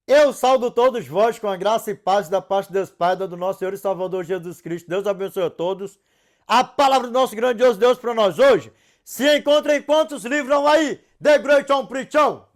Eu saúdo todos vós com a graça e paz da parte de Deus Pai, do nosso Senhor e Salvador Jesus Cristo. Deus abençoe a todos. A palavra do nosso grandioso Deus para nós hoje se encontra em quantos livros vão aí? The Great on Preachão.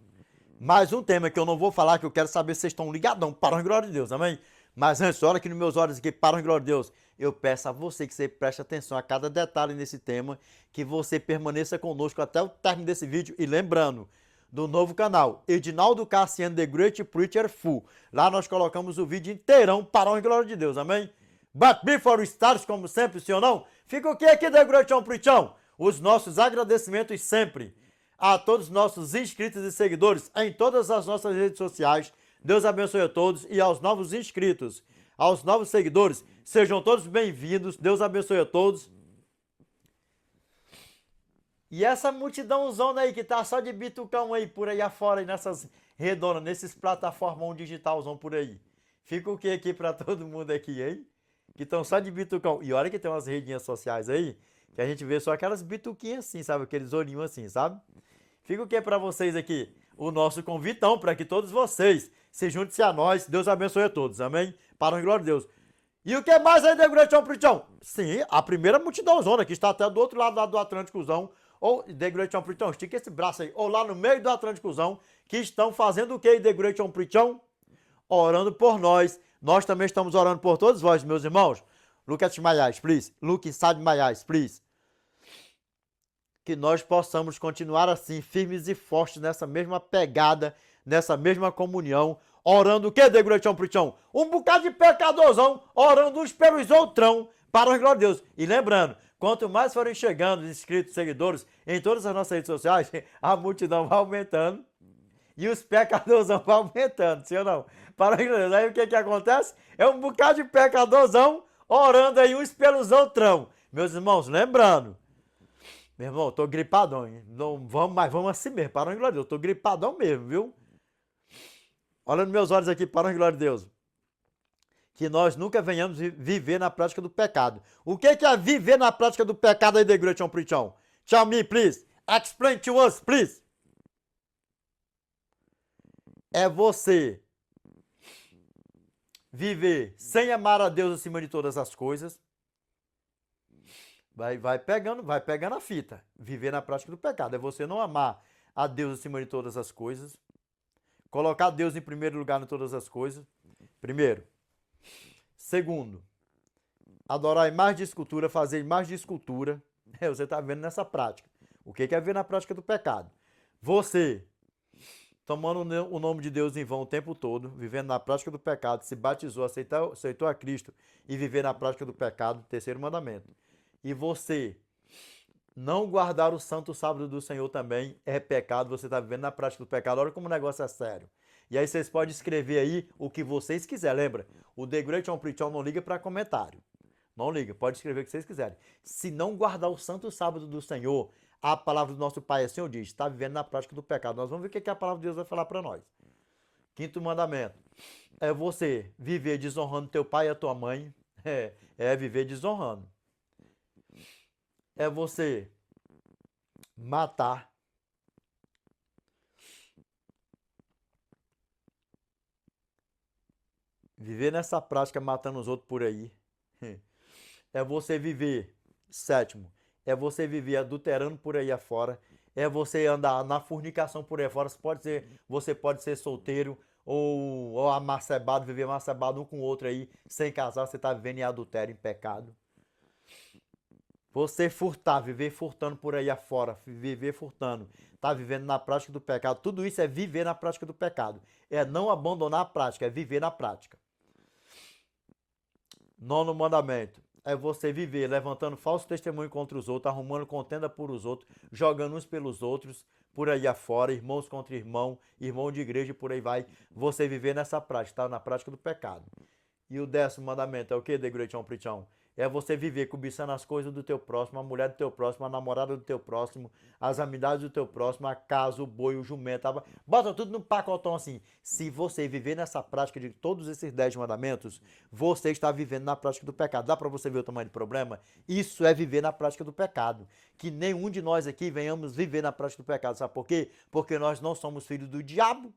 Mais um tema que eu não vou falar, que eu quero saber se vocês estão ligadão. Para a glória de Deus, amém? Mas antes, olha aqui nos meus olhos aqui, para a glória de Deus. Eu peço a você que você preste atenção a cada detalhe nesse tema, que você permaneça conosco até o término desse vídeo. E lembrando, do novo canal, Edinaldo Cassiano, The Great Preacher Full. Lá nós colocamos o vídeo inteirão para a glória de Deus, amém? But before stars, como sempre, sim ou não? Fica o que aqui, The Great on Preachão? Os nossos agradecimentos sempre a todos os nossos inscritos e seguidores em todas as nossas redes sociais. Deus abençoe a todos e aos novos inscritos, aos novos seguidores, sejam todos bem-vindos. Deus abençoe a todos. E essa multidãozona aí que tá só de bitucão aí por aí afora, aí nessas redonas, nesses plataformão digitalzão por aí. Fica o que aqui pra todo mundo aqui, hein? Que estão só de bitucão. E olha que tem umas redinhas sociais aí, que a gente vê só aquelas bituquinhas assim, sabe? Aqueles olhinhos assim, sabe? Fica o que pra vocês aqui? O nosso convitão para que todos vocês se juntem-se a nós. Deus abençoe a todos, amém? Para a glória de Deus. E o que mais aí, The Great on Preachão? Sim, a primeira multidãozona que está até do outro lado do Atlânticozão, ou The Great on Preachão, estica esse braço aí, ou lá no meio do Atlânticozão, que estão fazendo o que, The Great on Preachão? Orando por nós. Nós também estamos orando por todos vós, meus irmãos. Look at my eyes, please. Look inside my eyes, please. Que nós possamos continuar assim, firmes e fortes nessa mesma pegada, nessa mesma comunhão, orando o que, The Great on Preachão? Um bocado de pecadorzão, orando uns pelos outrão, para a glória de Deus. E lembrando, quanto mais forem chegando inscritos, seguidores, em todas as nossas redes sociais, a multidão vai aumentando e os pecadorzão vão aumentando, sim ou não? Para a glória de Deus. Aí o que acontece? É um bocado de pecadorzão, orando aí uns pelos outrão. Meus irmãos, lembrando, meu irmão, eu tô gripadão, hein? Não, vamos assim mesmo, para a glória de Deus. Eu tô gripadão mesmo, viu? Olha nos meus olhos aqui, para a glória de Deus. Que nós nunca venhamos viver na prática do pecado. O que é viver na prática do pecado aí, The Great on Preachão? Tell me, please. Explain to us, please. É você viver sem amar a Deus acima de todas as coisas. Vai pegando a fita. Viver na prática do pecado. É você não amar a Deus acima de todas as coisas. Colocar Deus em primeiro lugar em todas as coisas. Primeiro. Segundo. Adorar imagem de escultura, fazer imagem de escultura. Você está vendo nessa prática. O que é ver na prática do pecado? Você, tomando o nome de Deus em vão o tempo todo, vivendo na prática do pecado, se batizou, aceitou a Cristo e viver na prática do pecado, terceiro mandamento. E você não guardar o santo sábado do Senhor também é pecado, você está vivendo na prática do pecado. Olha como o negócio é sério. E aí vocês podem escrever aí o que vocês quiserem. Lembra, o The Great on Preachão não liga para comentário. Não liga, pode escrever o que vocês quiserem. Se não guardar o santo sábado do Senhor, a palavra do nosso Pai assim diz, está vivendo na prática do pecado. Nós vamos ver o que a palavra de Deus vai falar para nós. Quinto mandamento, é você viver desonrando teu pai e a tua mãe. É viver desonrando. É você matar. Viver nessa prática matando os outros por aí. É você viver, sétimo, é você viver adulterando por aí afora. É você andar na fornicação por aí fora. Você pode ser solteiro ou amacebado, viver amacebado um com o outro aí, sem casar, você está vivendo em adultério, em pecado. Você furtar, viver furtando por aí afora, viver furtando, tá vivendo na prática do pecado. Tudo isso é viver na prática do pecado. É não abandonar a prática, é viver na prática. Nono mandamento é você viver levantando falso testemunho contra os outros, arrumando contenda por os outros, jogando uns pelos outros, por aí afora, irmãos contra irmão, irmão de igreja, por aí vai. Você viver nessa prática, tá? Na prática do pecado. E o 10º mandamento é o que, The Great on Preachão? É você viver cobiçando as coisas do teu próximo, a mulher do teu próximo, a namorada do teu próximo, as amizades do teu próximo, a casa, o boi, o jumento. Bota tudo no pacotão assim. Se você viver nessa prática de todos esses 10 mandamentos, você está vivendo na prática do pecado. Dá para você ver o tamanho do problema? Isso é viver na prática do pecado. Que nenhum de nós aqui venhamos viver na prática do pecado. Sabe por quê? Porque nós não somos filhos do diabo.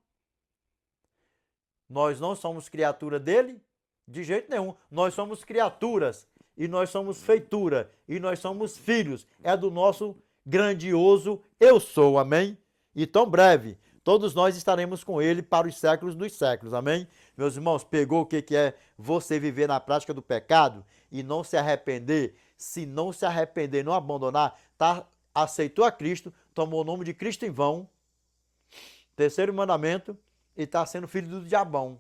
Nós não somos criatura dele? De jeito nenhum. Nós somos criaturas e nós somos feitura e nós somos filhos. É do nosso grandioso eu sou, amém? E tão breve, todos nós estaremos com ele para os séculos dos séculos, amém? Meus irmãos, pegou o que é você viver na prática do pecado e não se arrepender? Se não se arrepender, não abandonar, aceitou a Cristo, tomou o nome de Cristo em vão, terceiro mandamento, e está sendo filho do diabão.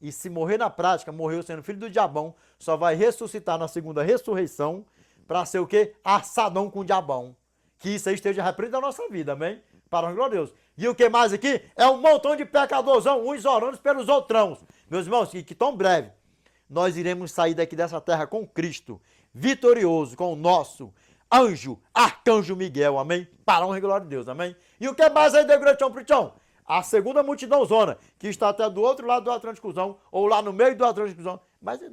E se morrer na prática, morreu sendo filho do diabão, só vai ressuscitar na segunda ressurreição para ser o quê? Assadão com o diabão. Que isso aí esteja repreendido na nossa vida, amém? Para a glória de Deus. E o que mais aqui? É um montão de pecadorzão, uns orando pelos outrãos. Meus irmãos, que tão breve nós iremos sair daqui dessa terra com Cristo, vitorioso, com o nosso anjo, arcanjo Miguel, amém? Para a honra e glória de Deus, amém? E o que mais aí, Degratião Pritão? A segunda multidão zona, que está até do outro lado do Atlânticozão, ou lá no meio do Atlânticozão. Mas o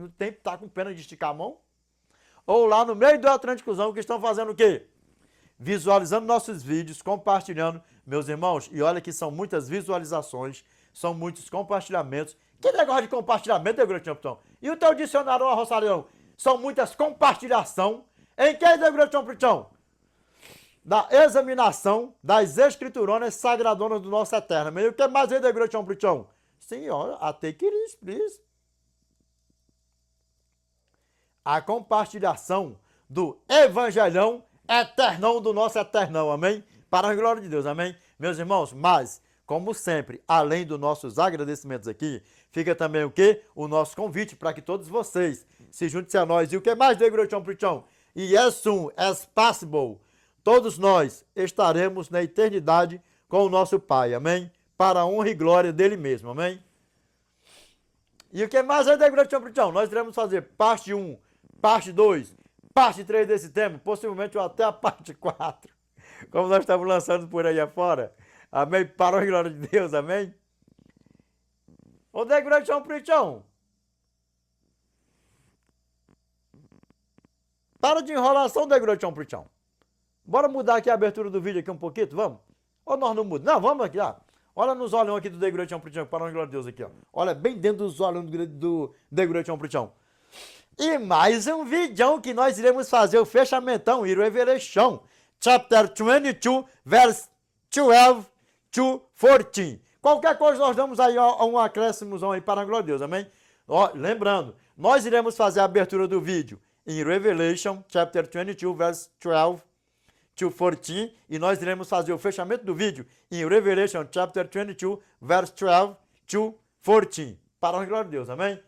tempo está com pena de esticar a mão? Ou lá no meio do Atlânticozão, que estão fazendo o quê? Visualizando nossos vídeos, compartilhando, meus irmãos, e olha que são muitas visualizações, são muitos compartilhamentos. Que negócio de compartilhamento, Degratião Pritão? E o teu dicionário, Rossarião? São muitas compartilhação. Em que, Degratião Pritão? Da examinação das escrituronas sagradonas do nosso eterno. Meio que mais aí, Degratião Pritão? Senhora, até que isso, please. A compartilhação do evangelhão eternão do nosso eternão, amém? Para a glória de Deus, amém? Meus irmãos, mas, como sempre, além dos nossos agradecimentos aqui, fica também o quê? O nosso convite para que todos vocês se juntem a nós. E o que mais, Degratião Pritão? E as soon as possible, todos nós estaremos na eternidade com o nosso Pai, amém? Para a honra e glória dele mesmo, amém? E o que mais é, Degratião Pritão? Nós iremos fazer parte 1, parte 2, parte 3 desse tema, possivelmente até a parte 4, como nós estamos lançando por aí afora, amém? Para a honra e glória de Deus, amém? Ô, Degratião Pritão, para de enrolação, Degratião Pritão. Bora mudar aqui a abertura do vídeo aqui um pouquinho, vamos? Ou nós não mudamos? Não, vamos aqui, ó. Olha nos olhos aqui do Degratião Pritão, para a glória de Deus aqui, ó. Olha bem dentro dos olhos do Degratião Pritão. E mais um vídeo que nós iremos fazer o fechamentão, e Revelation, chapter 22, verse 12 to 14. Qualquer coisa nós damos aí um acréscimozão aí para a glória de Deus, amém? Ó, lembrando, nós iremos fazer a abertura do vídeo em Revelation, chapter 22, verse 12 to 14, e nós iremos fazer o fechamento do vídeo em Revelation, chapter 22, verse 12 to 14. Para a glória de Deus, amém?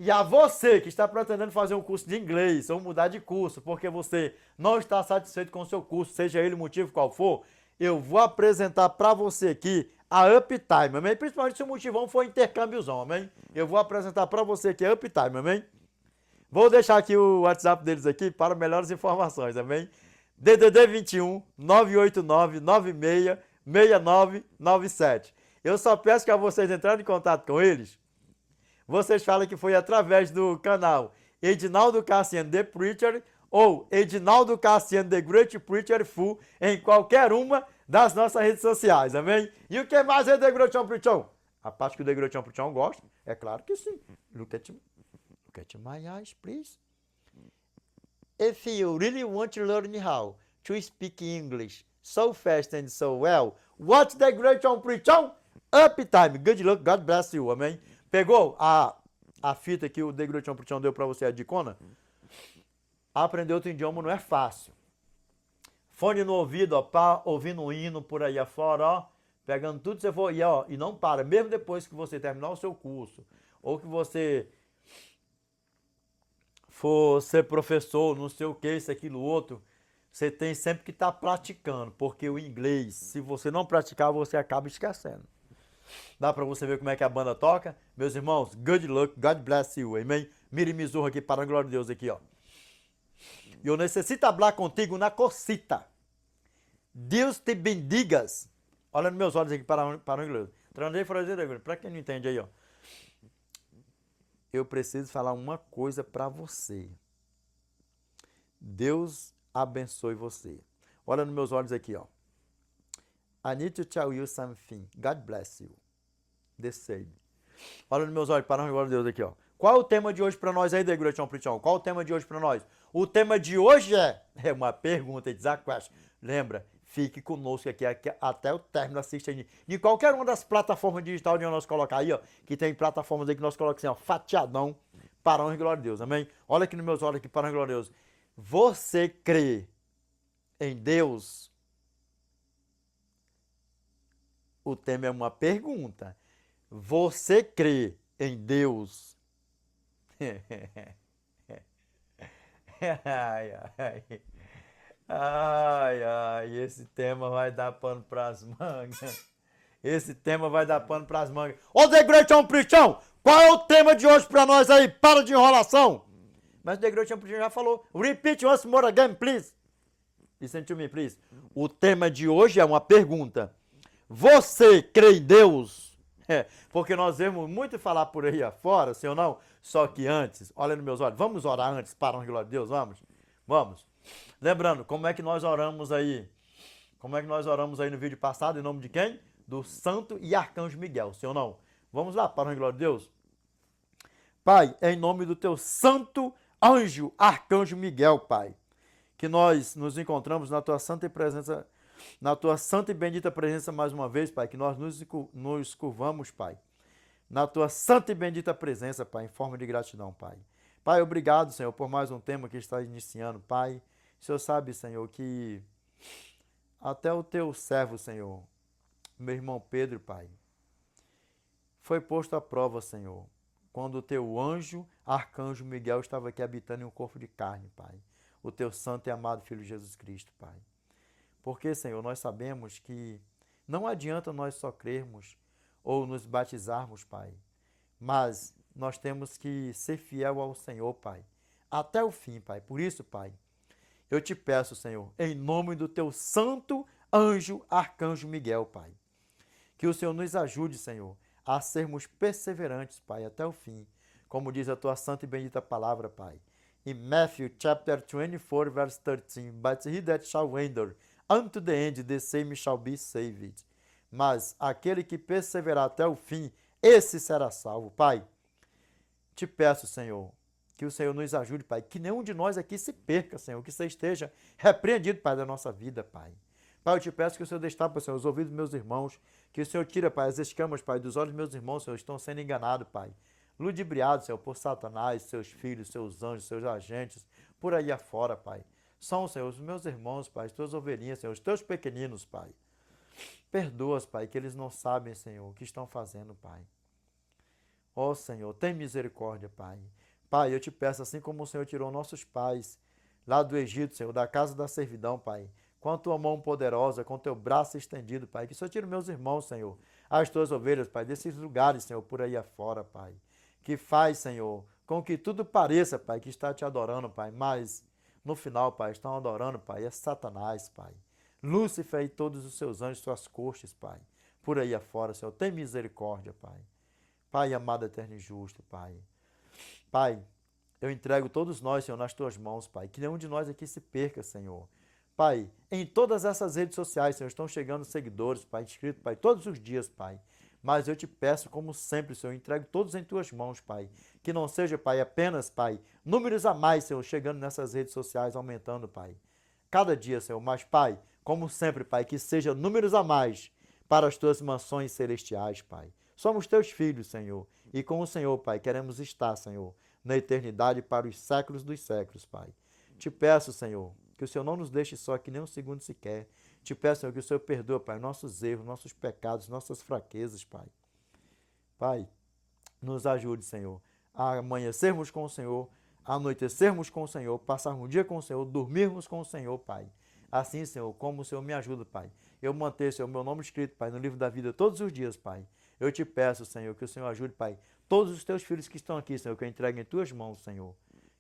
E a você que está pretendendo fazer um curso de inglês ou mudar de curso, porque você não está satisfeito com o seu curso, seja ele o motivo qual for, eu vou apresentar para você aqui a Uptime, amém? Principalmente se o motivão for intercâmbiozão, amém? Eu vou apresentar para você aqui a Uptime, amém? Vou deixar aqui o WhatsApp deles aqui para melhores informações, amém? DDD 21 989 96 6997. Eu só peço que a vocês entrarem em contato com eles, vocês falam que foi através do canal Edinaldo Cassiano The Preacher ou Edinaldo Cassiano The Great Preacher Full em qualquer uma das nossas redes sociais, amém? E o que mais é The Great Preacher? A parte que o The Great Preacher gosta? É claro que sim. Look at my eyes, please. If you really want to learn how to speak English so fast and so well, watch The Great Preacher Uptime. Good luck, God bless you, amém? Pegou a fita que o Degratião Pritão deu para você, a dicona? Aprender outro idioma não é fácil. Fone no ouvido, ó, pá, ouvindo um hino por aí afora, ó, pegando tudo que você for, e não para, mesmo depois que você terminar o seu curso, ou que você for ser professor, não sei o que, isso, aquilo, outro, você tem sempre que estar praticando, porque o inglês, se você não praticar, você acaba esquecendo. Dá pra você ver como é que a banda toca? Meus irmãos, good luck, God bless you, amém? Mirimizurra aqui, para a glória de Deus aqui, ó. Eu necessito falar contigo na cosita. Deus te bendigas. Olha nos meus olhos aqui, para o inglês. Para quem não entende aí, ó. Eu preciso falar uma coisa para você. Deus abençoe você. Olha nos meus olhos aqui, ó. I need to tell you something. God bless you. Descei. Olha nos meus olhos, para a glória de Deus aqui, ó. Qual é o tema de hoje para nós aí, da Igreja Prichão? Qual é o tema de hoje para nós? O tema de hoje é uma pergunta, it's a question. Lembra, fique conosco aqui até o término, assista aí. Em qualquer uma das plataformas digitais onde nós colocar aí, ó, que tem plataformas aí que nós colocamos assim, ó, fatiadão, para a honra e glória de Deus, amém? Olha aqui nos meus olhos, aqui, para a honra e glória de Deus. Você crê em Deus? O tema é uma pergunta. Você crê em Deus? Ai, ai. Ai, ai, esse tema vai dar pano pras mangas. Esse tema vai dar pano pras mangas. Ô, The Great John Prichão, qual é o tema de hoje pra nós aí? Para de enrolação. Mas o The Great John Prichão já falou. Repeat once more again, please. Listen to me, please. O tema de hoje é uma pergunta. Você crê em Deus? Porque nós vemos muito falar por aí afora, sim ou não? Só que antes, olha nos meus olhos, vamos orar antes, para a glória de Deus, vamos? Vamos. Lembrando, como é que nós oramos aí? Como é que nós oramos aí no vídeo passado, em nome de quem? Do Santo e Arcanjo Miguel, sim ou não? Vamos lá, para a glória de Deus. Pai, em nome do teu santo anjo, Arcanjo Miguel, Pai, que nós nos encontramos na tua santa presença, na tua santa e bendita presença mais uma vez, Pai, que nós nos curvamos, Pai, na tua santa e bendita presença, Pai, em forma de gratidão, Pai. Pai, obrigado, Senhor, por mais um tema que está iniciando, Pai. O Senhor sabe, Senhor, que até o teu servo, Senhor, meu irmão Pedro, Pai, foi posto à prova, Senhor, quando o teu anjo, Arcanjo Miguel, estava aqui habitando em um corpo de carne, Pai. O teu santo e amado Filho Jesus Cristo, Pai. Porque, Senhor, nós sabemos que não adianta nós só crermos ou nos batizarmos, Pai, mas nós temos que ser fiel ao Senhor, Pai, até o fim, Pai. Por isso, Pai, eu te peço, Senhor, em nome do teu santo anjo, Arcanjo Miguel, Pai, que o Senhor nos ajude, Senhor, a sermos perseverantes, Pai, até o fim, como diz a tua santa e bendita palavra, Pai. Em Matthew chapter 24, verse 13, but he that shall endure unto the end, the same shall be saved. Mas aquele que perseverar até o fim, esse será salvo. Pai, te peço, Senhor, que o Senhor nos ajude, Pai, que nenhum de nós aqui se perca, Senhor, que você esteja repreendido, Pai, da nossa vida, Pai. Pai, eu te peço que o Senhor destape, Senhor, os ouvidos dos meus irmãos, que o Senhor tira, Pai, as escamas, Pai, dos olhos dos meus irmãos, Senhor, estão sendo enganados, Pai. Ludibriados, Senhor, por Satanás, seus filhos, seus anjos, seus agentes, por aí afora, Pai. São, Senhor, os meus irmãos, Pai, as tuas ovelhinhas, Senhor, os teus pequeninos, Pai. Perdoa-os, Pai, que eles não sabem, Senhor, o que estão fazendo, Pai. Ó, Senhor, tem misericórdia, Pai. Pai, eu te peço, assim como o Senhor tirou nossos pais lá do Egito, Senhor, da casa da servidão, Pai, com a tua mão poderosa, com o teu braço estendido, Pai, que o Senhor tire meus irmãos, Senhor, as tuas ovelhas, Pai, desses lugares, Senhor, por aí afora, Pai. Que faz, Senhor, com que tudo pareça, Pai, que está te adorando, Pai, mas no final, Pai, estão adorando, Pai, é Satanás, Pai. Lúcifer e todos os seus anjos, suas cortes, Pai, por aí afora, Senhor, tem misericórdia, Pai. Pai amado, eterno e justo, Pai. Pai, eu entrego todos nós, Senhor, nas tuas mãos, Pai. Que nenhum de nós aqui se perca, Senhor. Pai, em todas essas redes sociais, Senhor, estão chegando seguidores, Pai, inscritos, Pai, todos os dias, Pai. Mas eu te peço, como sempre, Senhor, entrego todos em tuas mãos, Pai. Que não seja, Pai, apenas, Pai, números a mais, Senhor, chegando nessas redes sociais, aumentando, Pai. Cada dia, Senhor, mas, Pai, como sempre, Pai, que seja números a mais para as tuas mansões celestiais, Pai. Somos teus filhos, Senhor, e com o Senhor, Pai, queremos estar, Senhor, na eternidade para os séculos dos séculos, Pai. Te peço, Senhor, que o Senhor não nos deixe só aqui nem um segundo sequer. Te peço, Senhor, que o Senhor perdoe, Pai, nossos erros, nossos pecados, nossas fraquezas, Pai. Pai, nos ajude, Senhor, a amanhecermos com o Senhor, a anoitecermos com o Senhor, passarmos um dia com o Senhor, dormirmos com o Senhor, Pai. Assim, Senhor, como o Senhor me ajuda, Pai. Eu manter, Senhor, meu nome escrito, Pai, no livro da vida todos os dias, Pai. Eu te peço, Senhor, que o Senhor ajude, Pai, todos os teus filhos que estão aqui, Senhor, que eu entregue em tuas mãos, Senhor.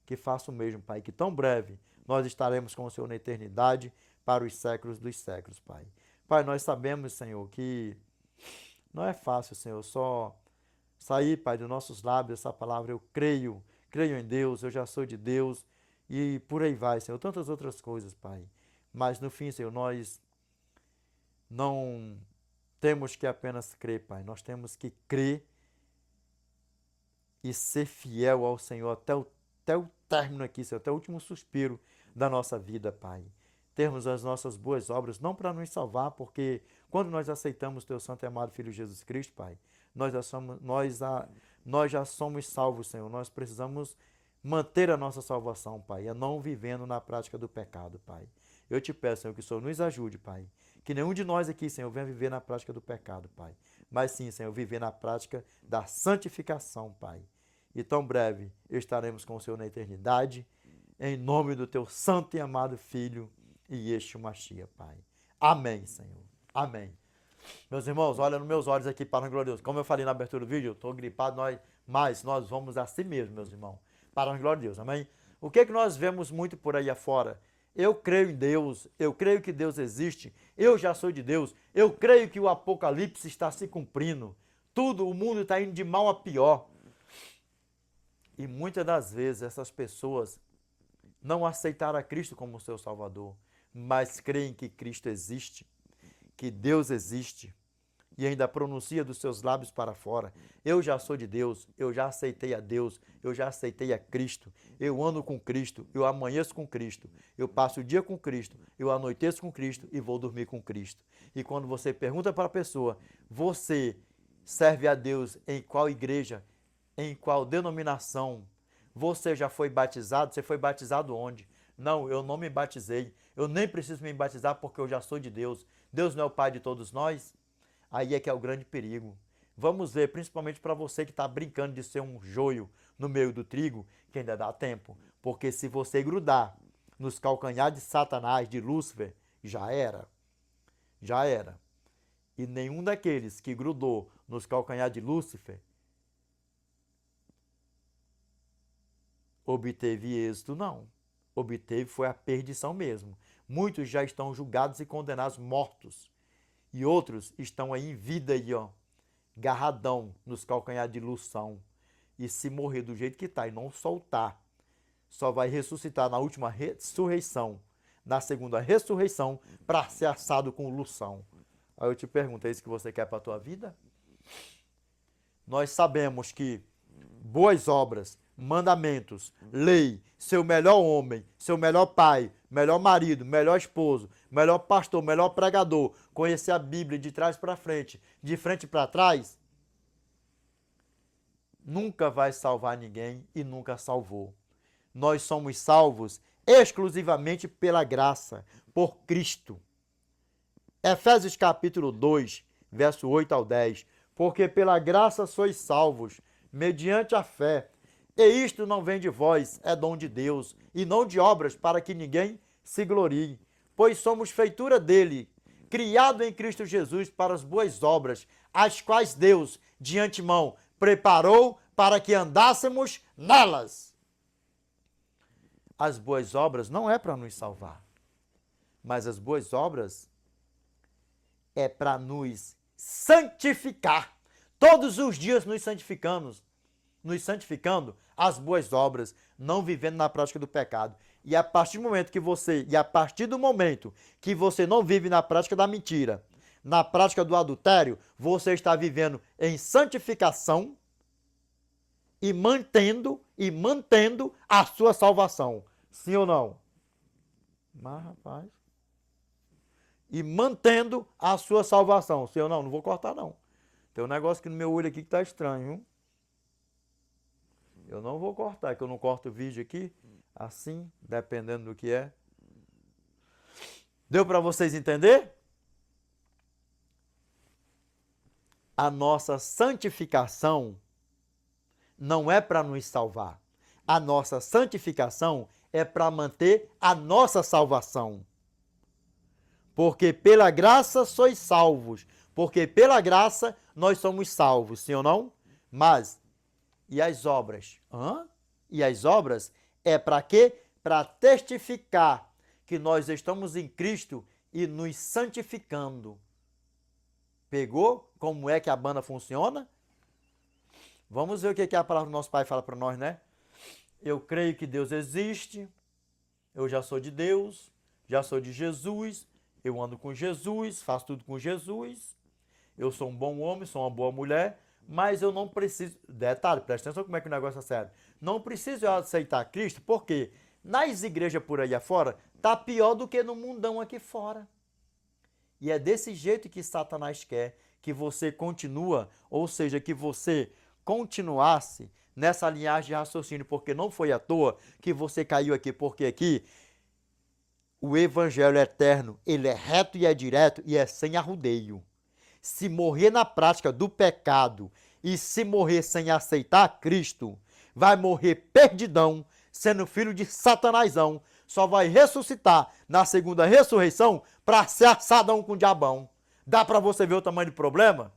Que faça o mesmo, Pai, que tão breve nós estaremos com o Senhor na eternidade para os séculos dos séculos, Pai. Pai, nós sabemos, Senhor, que não é fácil, Senhor, só sair, Pai, dos nossos lábios essa palavra, eu creio em Deus, eu já sou de Deus, e por aí vai, Senhor, tantas outras coisas, Pai. Mas no fim, Senhor, nós não temos que apenas crer, Pai. Nós temos que crer e ser fiel ao Senhor até o término aqui, Senhor, até o último suspiro da nossa vida, Pai. Termos as nossas boas obras, não para nos salvar, porque quando nós aceitamos Teu Santo e amado Filho Jesus Cristo, Pai, nós já somos salvos, Senhor. Nós precisamos manter a nossa salvação, Pai, e não vivendo na prática do pecado, Pai. Eu te peço, Senhor, que o Senhor nos ajude, Pai. Que nenhum de nós aqui, Senhor, venha viver na prática do pecado, Pai. Mas sim, Senhor, viver na prática da santificação, Pai. E tão breve estaremos com o Senhor na eternidade, em nome do Teu santo e amado Filho, Yeshua Mashiach, Pai. Amém, Senhor. Amém. Meus irmãos, olha nos meus olhos aqui, para a glória de Deus. Como eu falei na abertura do vídeo, eu estou gripado, mas nós vamos assim mesmo, meus irmãos. Para a glória de Deus, amém? O que nós vemos muito por aí afora? Eu creio em Deus, eu creio que Deus existe, eu já sou de Deus, eu creio que o Apocalipse está se cumprindo. Tudo, o mundo está indo de mal a pior. E muitas das vezes essas pessoas não aceitaram a Cristo como seu Salvador, mas creem que Cristo existe, que Deus existe, e ainda pronuncia dos seus lábios para fora: eu já sou de Deus, eu já aceitei a Deus, eu já aceitei a Cristo, eu ando com Cristo, eu amanheço com Cristo, eu passo o dia com Cristo, eu anoiteço com Cristo e vou dormir com Cristo. E quando você pergunta para a pessoa: você serve a Deus em qual igreja, em qual denominação? Você já foi batizado? Você foi batizado onde? Não, eu não me batizei, eu nem preciso me batizar porque eu já sou de Deus. Deus não é o Pai de todos nós? Aí é que é o grande perigo. Vamos ver, principalmente para você que está brincando de ser um joio no meio do trigo, que ainda dá tempo. Porque se você grudar nos calcanhares de Satanás, de Lúcifer, já era. Já era. E nenhum daqueles que grudou nos calcanhares de Lúcifer obteve êxito, não. Obteve foi a perdição mesmo. Muitos já estão julgados e condenados mortos. E outros estão aí em vida, aí, ó, garradão nos calcanhares de Lução. E se morrer do jeito que está e não soltar, só vai ressuscitar na última ressurreição, na segunda ressurreição, para ser assado com Lução. Aí eu te pergunto, é isso que você quer para a tua vida? Nós sabemos que boas obras, mandamentos, lei, seu melhor homem, seu melhor pai, melhor marido, melhor esposo, melhor pastor, melhor pregador, conhecer a Bíblia de trás para frente, de frente para trás, nunca vai salvar ninguém e nunca salvou. Nós somos salvos exclusivamente pela graça, por Cristo. Efésios capítulo 2, verso 8 ao 10. Porque pela graça sois salvos, mediante a fé. E isto não vem de vós, é dom de Deus, e não de obras, para que ninguém se glorie. Pois somos feitura dele, criado em Cristo Jesus para as boas obras, as quais Deus, de antemão, preparou para que andássemos nelas. As boas obras não é para nos salvar, mas as boas obras é para nos santificar. Todos os dias nos santificando as boas obras, não vivendo na prática do pecado. E a partir do momento que você não vive na prática da mentira, na prática do adultério, você está vivendo em santificação e mantendo a sua salvação. Sim ou não? Mas, rapaz. E mantendo a sua salvação. Sim ou não? Não vou cortar, não. Tem um negócio aqui no meu olho aqui que está estranho, viu? Eu não vou cortar, que eu não corto o vídeo aqui, assim, dependendo do que é. Deu para vocês entender? A nossa santificação não é para nos salvar. A nossa santificação é para manter a nossa salvação. Porque pela graça sois salvos. Porque pela graça nós somos salvos, sim ou não? Mas e as obras? E as obras é para quê? Para testificar que nós estamos em Cristo e nos santificando. Pegou como é que a banda funciona? Vamos ver o que a palavra do nosso Pai fala para nós, né? Eu creio que Deus existe, eu já sou de Deus, já sou de Jesus, eu ando com Jesus, faço tudo com Jesus. eu sou um bom homem, sou uma boa mulher, mas eu não preciso... Detalhe, presta atenção como é que o negócio é sério. Não preciso eu aceitar Cristo, porque nas igrejas por aí afora, tá pior do que no mundão aqui fora. E é desse jeito que Satanás quer que você continua, ou seja, que você continuasse nessa linhagem de raciocínio, porque não foi à toa que você caiu aqui, porque aqui o evangelho eterno, ele é reto e é direto e é sem arrudeio. Se morrer na prática do pecado e se morrer sem aceitar Cristo, vai morrer perdidão, sendo filho de Satanásão, só vai ressuscitar na segunda ressurreição para ser assadão com o diabão. Dá para você ver o tamanho do problema?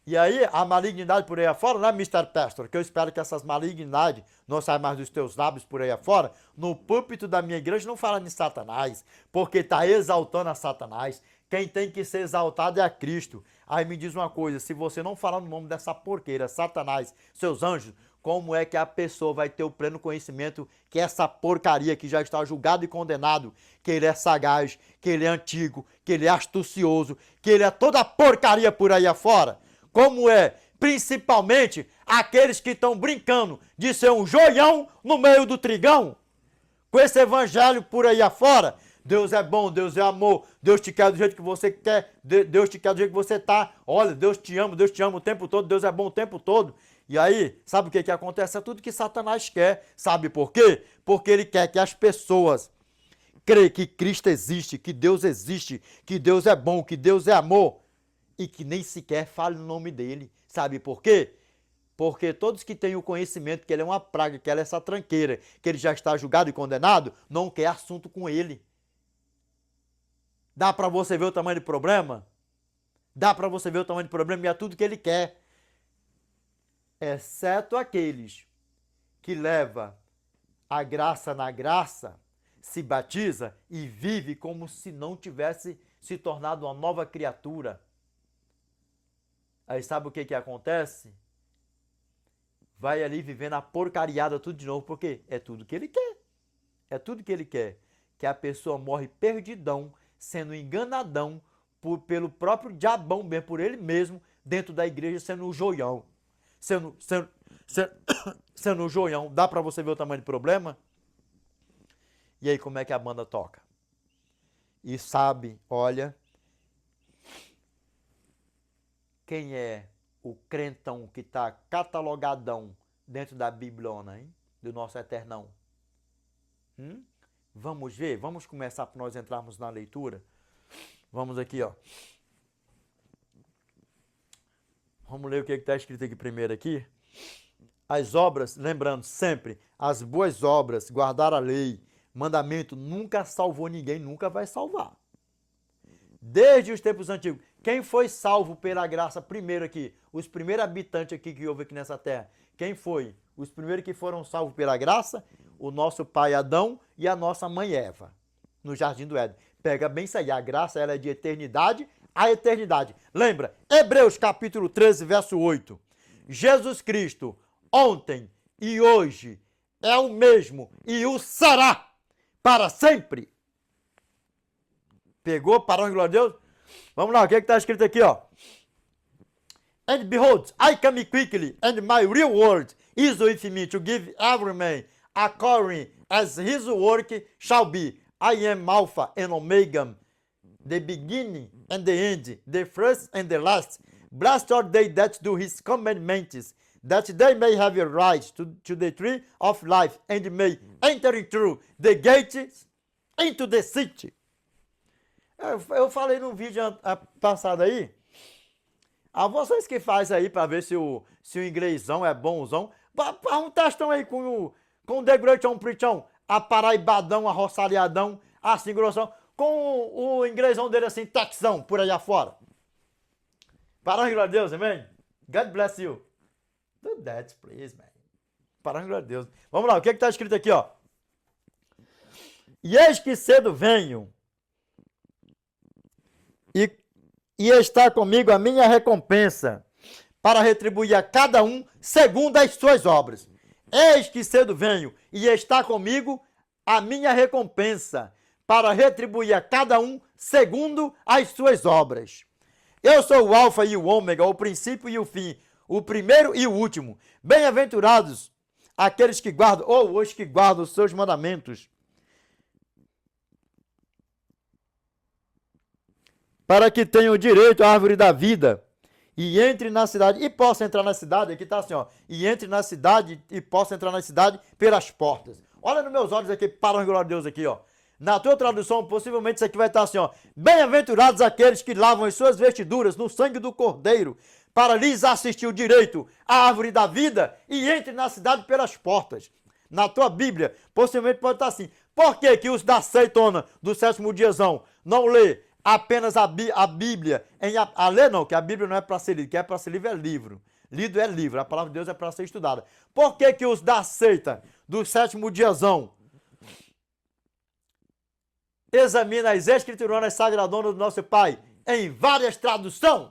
E aí, a malignidade por aí afora, né, Mr. Pastor? Que eu espero que essas malignidades não saiam mais dos teus lábios por aí afora. No púlpito da minha igreja não fala de Satanás, porque está exaltando a Satanás. Quem tem que ser exaltado é a Cristo. Aí me diz uma coisa, se você não falar no nome dessa porqueira, Satanás, seus anjos, como é que a pessoa vai ter o pleno conhecimento que essa porcaria que já está julgado e condenado, que ele é sagaz, que ele é antigo, que ele é astucioso, que ele é toda porcaria por aí afora? Como é, principalmente, aqueles que estão brincando de ser um joião no meio do trigão, com esse evangelho por aí afora. Deus é bom, Deus é amor, Deus te quer do jeito que você quer, Deus te quer do jeito que você tá. Olha, Deus te ama o tempo todo, Deus é bom o tempo todo. E aí, sabe o que acontece? É tudo que Satanás quer. Sabe por quê? Porque ele quer que as pessoas creem que Cristo existe, que Deus existe, que Deus é bom, que Deus é amor, e que nem sequer fale o nome dele. Sabe por quê? Porque todos que têm o conhecimento que ele é uma praga, que ele é essa tranqueira, que ele já está julgado e condenado, não quer assunto com ele. Dá para você ver o tamanho do problema? Dá para você ver o tamanho do problema e é tudo que ele quer. Exceto aqueles que levam a graça na graça, se batiza e vive como se não tivesse se tornado uma nova criatura. Aí sabe o que acontece? Vai ali vivendo a porcariada tudo de novo, porque é tudo que ele quer. É tudo que ele quer. Que a pessoa morre perdidão, sendo enganadão pelo próprio diabão mesmo, por ele mesmo, dentro da igreja, sendo um joião. Sendo um joião. Dá pra você ver o tamanho do problema? E aí, como é que a banda toca? E sabe, olha, quem é o crentão que tá catalogadão dentro da Bibliona, hein? Do nosso Eternão? Vamos ver? Vamos começar para nós entrarmos na leitura? Vamos aqui, ó. Vamos ler o que está escrito aqui primeiro aqui. As obras, lembrando sempre, as boas obras, guardar a lei, mandamento, nunca salvou ninguém, nunca vai salvar. Desde os tempos antigos. Quem foi salvo pela graça primeiro aqui? Os primeiros habitantes aqui que houve aqui nessa terra. Quem foi? Os primeiros que foram salvos pela graça? O nosso pai Adão e a nossa mãe Eva, no Jardim do Éden. Pega bem isso aí, a graça ela é de eternidade a eternidade. Lembra? Hebreus capítulo 13, verso 8. Jesus Cristo, ontem e hoje, é o mesmo e o será para sempre. Pegou? Parou, glória a Deus? Vamos lá, o que está escrito aqui, ó? And behold, I come quickly, and my reward is with me to give every man according as his work shall be. I am Alpha and Omega, the beginning and the end, the first and the last. Blessed are they that do his commandments, that they may have a right to the tree of life, and may enter through the gates into the city. Eu falei no vídeo passado aí, a vocês que fazem aí para ver se o inglêsão é bonzão, um testão aí com o The Great On Preachão, a paraibadão, a roçalhadão, assim grossão, com o inglêsão dele assim, texão, por aí afora. Parando, glória a Deus, amém? God bless you. Do that, please, man. Parando, glória a Deus. Vamos lá, o que está escrito aqui, ó? E eis que cedo venho, e está comigo a minha recompensa, para retribuir a cada um segundo as suas obras. Eis que cedo venho, e está comigo a minha recompensa, para retribuir a cada um segundo as suas obras. Eu sou o alfa e o ômega, o princípio e o fim, o primeiro e o último. Bem-aventurados aqueles que guardam, ou os que guardam os seus mandamentos, para que tenham direito à árvore da vida e entre na cidade, e possa entrar na cidade, aqui está assim, ó, e entre na cidade e possa entrar na cidade pelas portas. Olha nos meus olhos aqui, para a glória de Deus aqui, ó. Na tua tradução, possivelmente isso aqui vai estar assim, ó. Bem-aventurados aqueles que lavam as suas vestiduras no sangue do Cordeiro, para lhes assistir o direito à árvore da vida e entre na cidade pelas portas. Na tua Bíblia, possivelmente pode estar assim. Por que que os da seitona do sétimo diazão não lê apenas a Bíblia? A ler não, que a Bíblia não é para ser lida, que é para ser lido é livro. Lido é livro, a palavra de Deus é para ser estudada. Por que que os da seita do sétimo diazão examina as escrituras sagradonas do nosso Pai em várias traduções?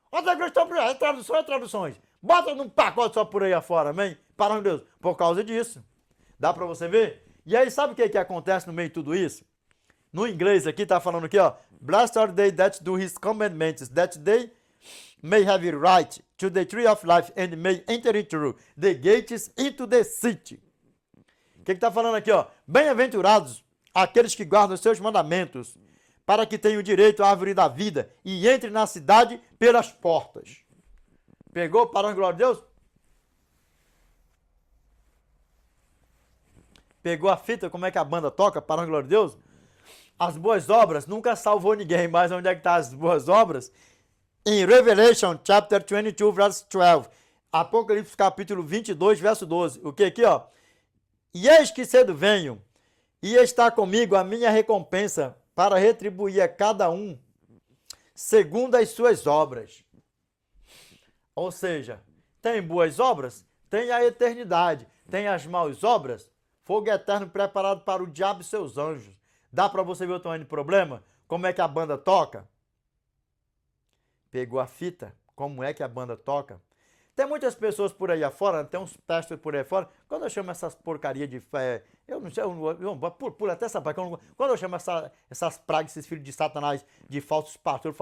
Outra questão, traduções. Bota num pacote só por aí afora, amém? Para Deus, por causa disso. Dá para você ver? E aí, sabe o que acontece no meio de tudo isso? No inglês aqui, tá falando aqui, ó. Blessed are they that do his commandments, that they may have right to the tree of life and may enter into the gates into the city. O que tá falando aqui, ó? Bem-aventurados aqueles que guardam os seus mandamentos, para que tenham direito à árvore da vida e entre na cidade pelas portas. Pegou? Para a glória de Deus? Pegou a fita, como é que a banda toca? Para a glória de Deus? As boas obras nunca salvou ninguém, mas onde é que tá as boas obras? Em Revelation, chapter 22, verse 12. Apocalipse, capítulo 22, verso 12. O que aqui, ó? E eis que cedo venho, e está comigo a minha recompensa, para retribuir a cada um segundo as suas obras. Ou seja, tem boas obras, tem a eternidade. Tem as más obras, fogo eterno preparado para o diabo e seus anjos. Dá para você ver o tamanho do problema? Como é que a banda toca? Pegou a fita? Como é que a banda toca? Tem muitas pessoas por aí afora, tem uns pastores por aí fora, quando eu chamo essas porcaria de fé, eu não sei, por até essa parte, quando eu chamo essas pragas, esses filhos de Satanás, de falsos pastores,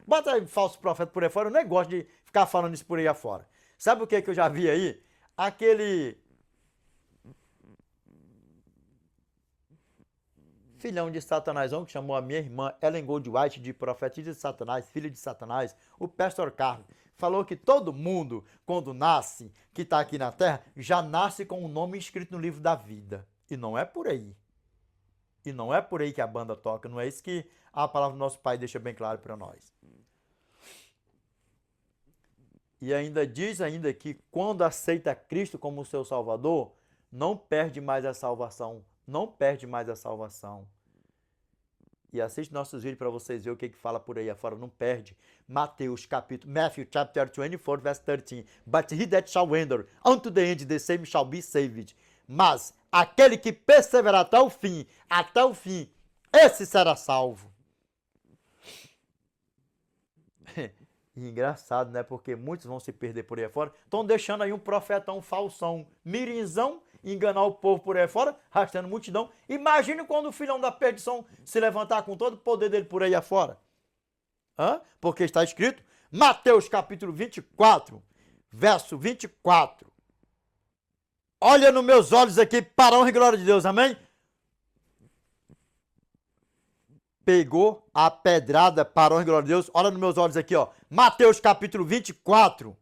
bota aí falsos profetas por aí fora, eu nem gosto de ficar falando isso por aí afora. Sabe o que eu já vi aí? Aquele filhão de Satanás, que chamou a minha irmã Ellen Goldwhite de profetisa de Satanás, filha de Satanás, o pastor Carlos, falou que todo mundo, quando nasce, que está aqui na terra, já nasce com o nome escrito no livro da vida. E não é por aí. E não é por aí que a banda toca. Não é isso que a palavra do nosso Pai deixa bem claro para nós. E ainda diz que quando aceita Cristo como seu Salvador, não perde mais a salvação. Não perde mais a salvação. E assiste nossos vídeos para vocês verem o que fala por aí afora. Não perde. Matthew chapter 24, verse 13. But he that shall enter unto the end, the same shall be saved. Mas aquele que perseverar até o fim, esse será salvo. E engraçado, né? Porque muitos vão se perder por aí afora. Estão deixando aí um profetão falsão, mirinzão, enganar o povo por aí fora, arrastando multidão. Imagine quando o filhão da perdição se levantar com todo o poder dele por aí afora. Porque está escrito, Mateus capítulo 24, verso 24. Olha nos meus olhos aqui, para a honra e glória de Deus, amém? Pegou a pedrada, para a honra e glória de Deus. Olha nos meus olhos aqui, ó. Mateus capítulo 24,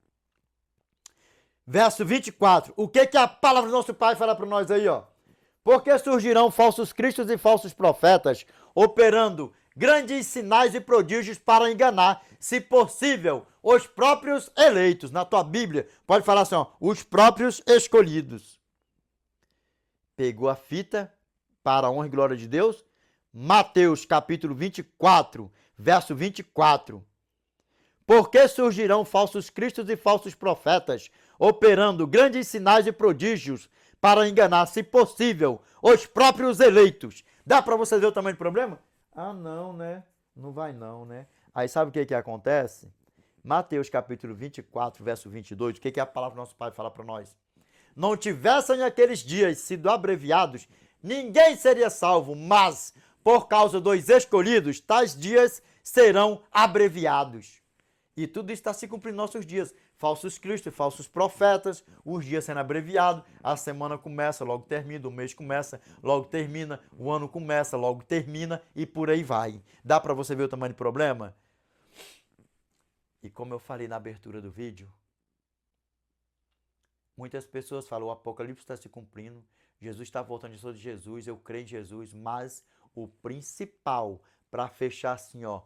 verso 24. O que a palavra do nosso Pai fala para nós aí, ó? Porque surgirão falsos cristos e falsos profetas, operando grandes sinais e prodígios para enganar, se possível, os próprios eleitos. Na tua Bíblia, pode falar assim, ó, os próprios escolhidos. Pegou a fita, para a honra e glória de Deus. Mateus capítulo 24, verso 24. Porque surgirão falsos cristos e falsos profetas, operando grandes sinais e prodígios para enganar, se possível, os próprios eleitos. Dá para você ver o tamanho do problema? Ah, não, né? Não vai não, né? Aí sabe o que acontece? Mateus capítulo 24, verso 22, o que a palavra do nosso Pai fala para nós? Não tivessem aqueles dias sido abreviados, ninguém seria salvo, mas por causa dos escolhidos, tais dias serão abreviados. E tudo isso está se cumprindo nos nossos dias. Falsos cristos, falsos profetas, os dias sendo abreviados, a semana começa, logo termina, o mês começa, logo termina, o ano começa, logo termina e por aí vai. Dá para você ver o tamanho do problema? E como eu falei na abertura do vídeo, muitas pessoas falam, o Apocalipse está se cumprindo, Jesus está voltando, eu sou de Jesus, eu creio em Jesus, mas o principal para fechar assim, ó,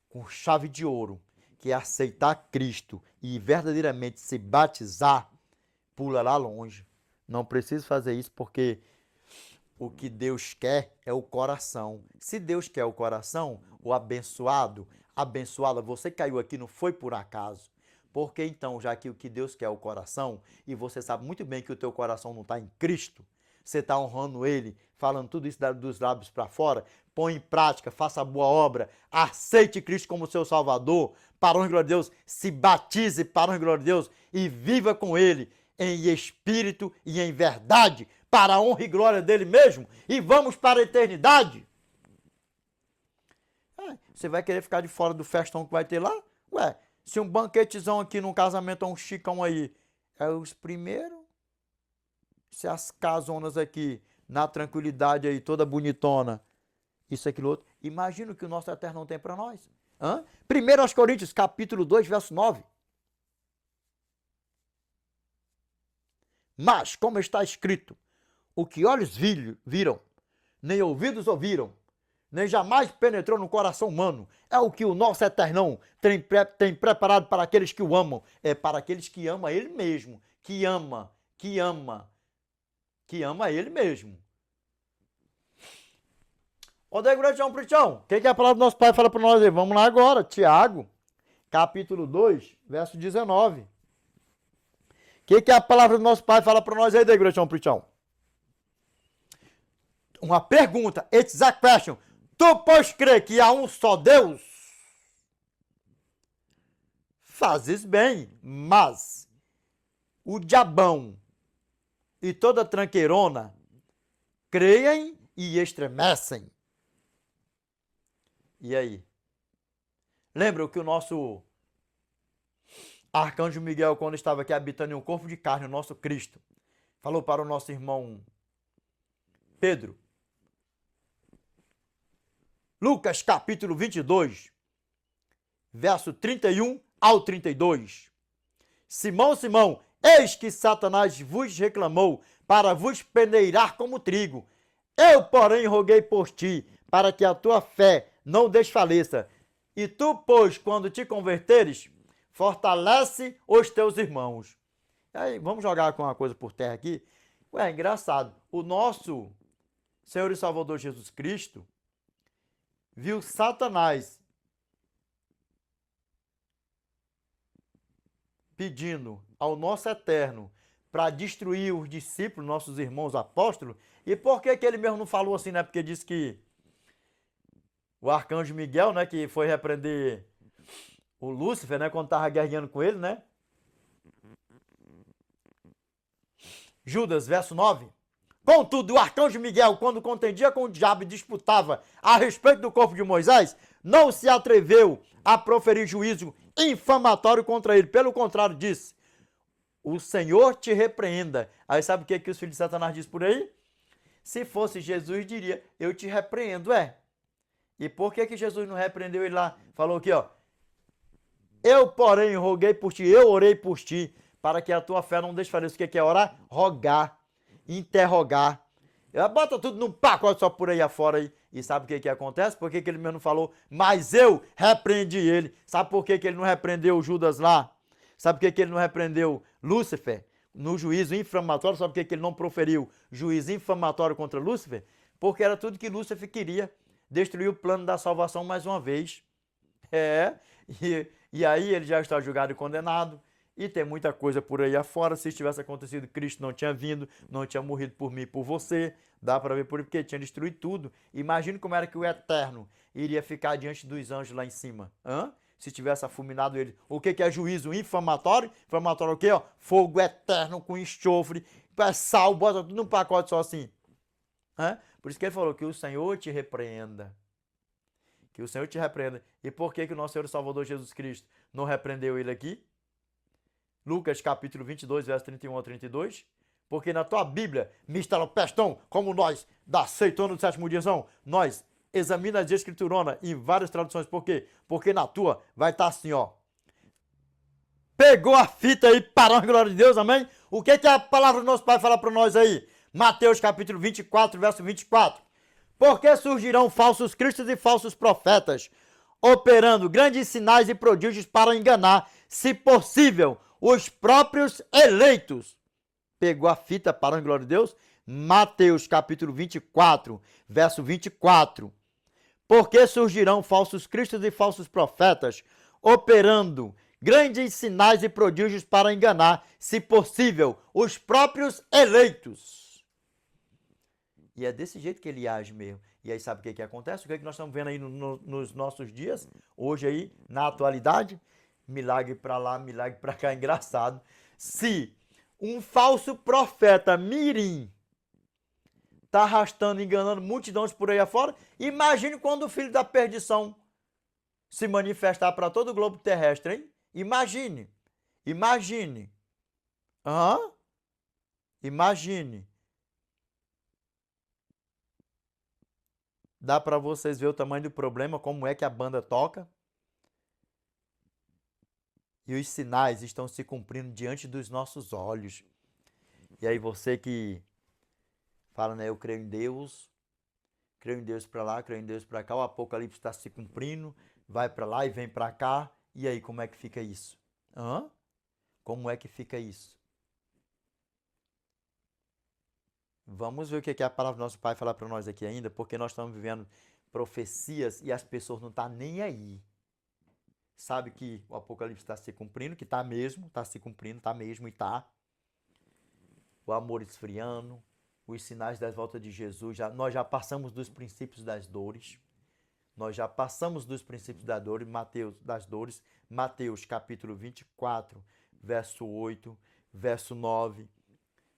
com chave de ouro, que é aceitar Cristo e verdadeiramente se batizar, pula lá longe. Não precisa fazer isso porque o que Deus quer é o coração. Se Deus quer o coração, o abençoado, abençoada, você caiu aqui não foi por acaso. Porque então, já que o que Deus quer é o coração, e você sabe muito bem que o teu coração não está em Cristo, você está honrando Ele, falando tudo isso dos lábios para fora, põe em prática, faça a boa obra, aceite Cristo como seu Salvador, para a honra e glória de Deus, se batize para a honra e glória de Deus e viva com Ele em espírito e em verdade, para a honra e glória dele mesmo, e vamos para a eternidade. Você vai querer ficar de fora do festão que vai ter lá? Ué, se um banquetezão aqui num casamento, um chicão aí, é os primeiros? Se as casonas aqui, na tranquilidade aí, toda bonitona, isso, aquilo, outro. Imagina o que o nosso Eterno não tem para nós. 1 Coríntios, capítulo 2, verso 9. Mas, como está escrito, o que olhos viram, nem ouvidos ouviram, nem jamais penetrou no coração humano, é o que o nosso Eternão tem preparado para aqueles que o amam. É para aqueles que amam Ele mesmo, que ama Ele mesmo. Ô, Degratão, Pritão, o que a palavra do nosso Pai fala para nós aí? Vamos lá agora, Tiago, capítulo 2, verso 19. O que a palavra do nosso Pai fala para nós aí, Degratão, Pritão? Uma pergunta, it's a question. Tu podes crer que há um só Deus? Fazes bem, mas o diabão e toda tranqueirona creem e estremecem. E aí? Lembra que o nosso Arcanjo Miguel, quando estava aqui habitando em um corpo de carne, o nosso Cristo, falou para o nosso irmão Pedro, Lucas capítulo 22, verso 31 ao 32. Simão, Simão, eis que Satanás vos reclamou para vos peneirar como trigo. Eu, porém, roguei por ti, para que a tua fé não desfaleça. E tu, pois, quando te converteres, fortalece os teus irmãos. Aí, vamos jogar com uma coisa por terra aqui. Ué, engraçado. O nosso Senhor e Salvador Jesus Cristo viu Satanás pedindo ao nosso Eterno para destruir os discípulos, nossos irmãos apóstolos. E por que ele mesmo não falou assim, né? Porque disse que o arcanjo Miguel, né, que foi repreender o Lúcifer, né, quando estava guerreando com ele, né? Judas, verso 9. Contudo, o arcanjo Miguel, quando contendia com o diabo e disputava a respeito do corpo de Moisés, não se atreveu a proferir juízo infamatório contra ele. Pelo contrário, disse, o Senhor te repreenda. Aí sabe o que os filhos de Satanás dizem por aí? Se fosse Jesus, diria, eu te repreendo, E por que Jesus não repreendeu ele lá? Falou aqui, ó. Eu, porém, roguei por ti, eu orei por ti, para que a tua fé não desfaleça. O que é orar? Rogar, interrogar. Bota tudo num pacote só por aí afora aí. E sabe o que acontece? Por que ele mesmo não falou? Mas eu repreendi ele. Sabe por que ele não repreendeu Judas lá? Sabe por que ele não repreendeu Lúcifer? No juízo infamatório, sabe por que ele não proferiu juízo infamatório contra Lúcifer? Porque era tudo que Lúcifer queria. Destruir o plano da salvação mais uma vez. E aí ele já está julgado e condenado. E tem muita coisa por aí afora. Se tivesse acontecido, Cristo não tinha vindo, não tinha morrido por mim e por você. Dá para ver por aí, porque tinha destruído tudo. Imagina como era que o Eterno iria ficar diante dos anjos lá em cima. Se tivesse afulminado ele. O que é juízo infamatório? Infamatório é o quê? Fogo eterno com enxofre, sal, bota tudo num pacote só assim. Por isso que ele falou que o Senhor te repreenda. Que o Senhor te repreenda. E por que o nosso Senhor e Salvador Jesus Cristo não repreendeu ele aqui? Lucas capítulo 22, verso 31 a 32. Porque na tua Bíblia, Mr. Pestão, como nós da Seitona do Sétimo Dia são, nós examina as escriturona em várias traduções. Por quê? Porque na tua vai estar assim, ó. Pegou a fita aí, para a glória de Deus, amém? O que a palavra do nosso Pai fala para nós aí? Mateus capítulo 24, verso 24. Porque surgirão falsos cristos e falsos profetas, operando grandes sinais e prodígios para enganar, se possível, os próprios eleitos. Pegou a fita, para a glória de Deus? Mateus capítulo 24, verso 24. Porque surgirão falsos cristos e falsos profetas, operando grandes sinais e prodígios para enganar, se possível, os próprios eleitos. E é desse jeito que ele age mesmo. E aí sabe o que acontece? O que nós estamos vendo aí nos nossos dias, hoje aí, na atualidade? Milagre para lá, milagre para cá, engraçado. Se um falso profeta mirim está arrastando, enganando multidões por aí afora, imagine quando o filho da perdição se manifestar para todo o globo terrestre, hein? Imagine. Imagine. Imagine. Dá para vocês ver o tamanho do problema, como é que a banda toca? E os sinais estão se cumprindo diante dos nossos olhos. E aí você que fala, né, eu creio em Deus para lá, creio em Deus para cá, o Apocalipse está se cumprindo, vai para lá e vem para cá. E aí, como é que fica isso? Como é que fica isso? Vamos ver o que a palavra do nosso Pai fala para nós aqui ainda, porque nós estamos vivendo profecias e as pessoas não estão nem aí. Sabe que o Apocalipse está se cumprindo, que está mesmo, está se cumprindo, está mesmo e está. O amor esfriando, os sinais das voltas de Jesus, nós já passamos dos princípios das dores. Nós já passamos dos princípios das dores. Mateus capítulo 24, verso 8, verso 9,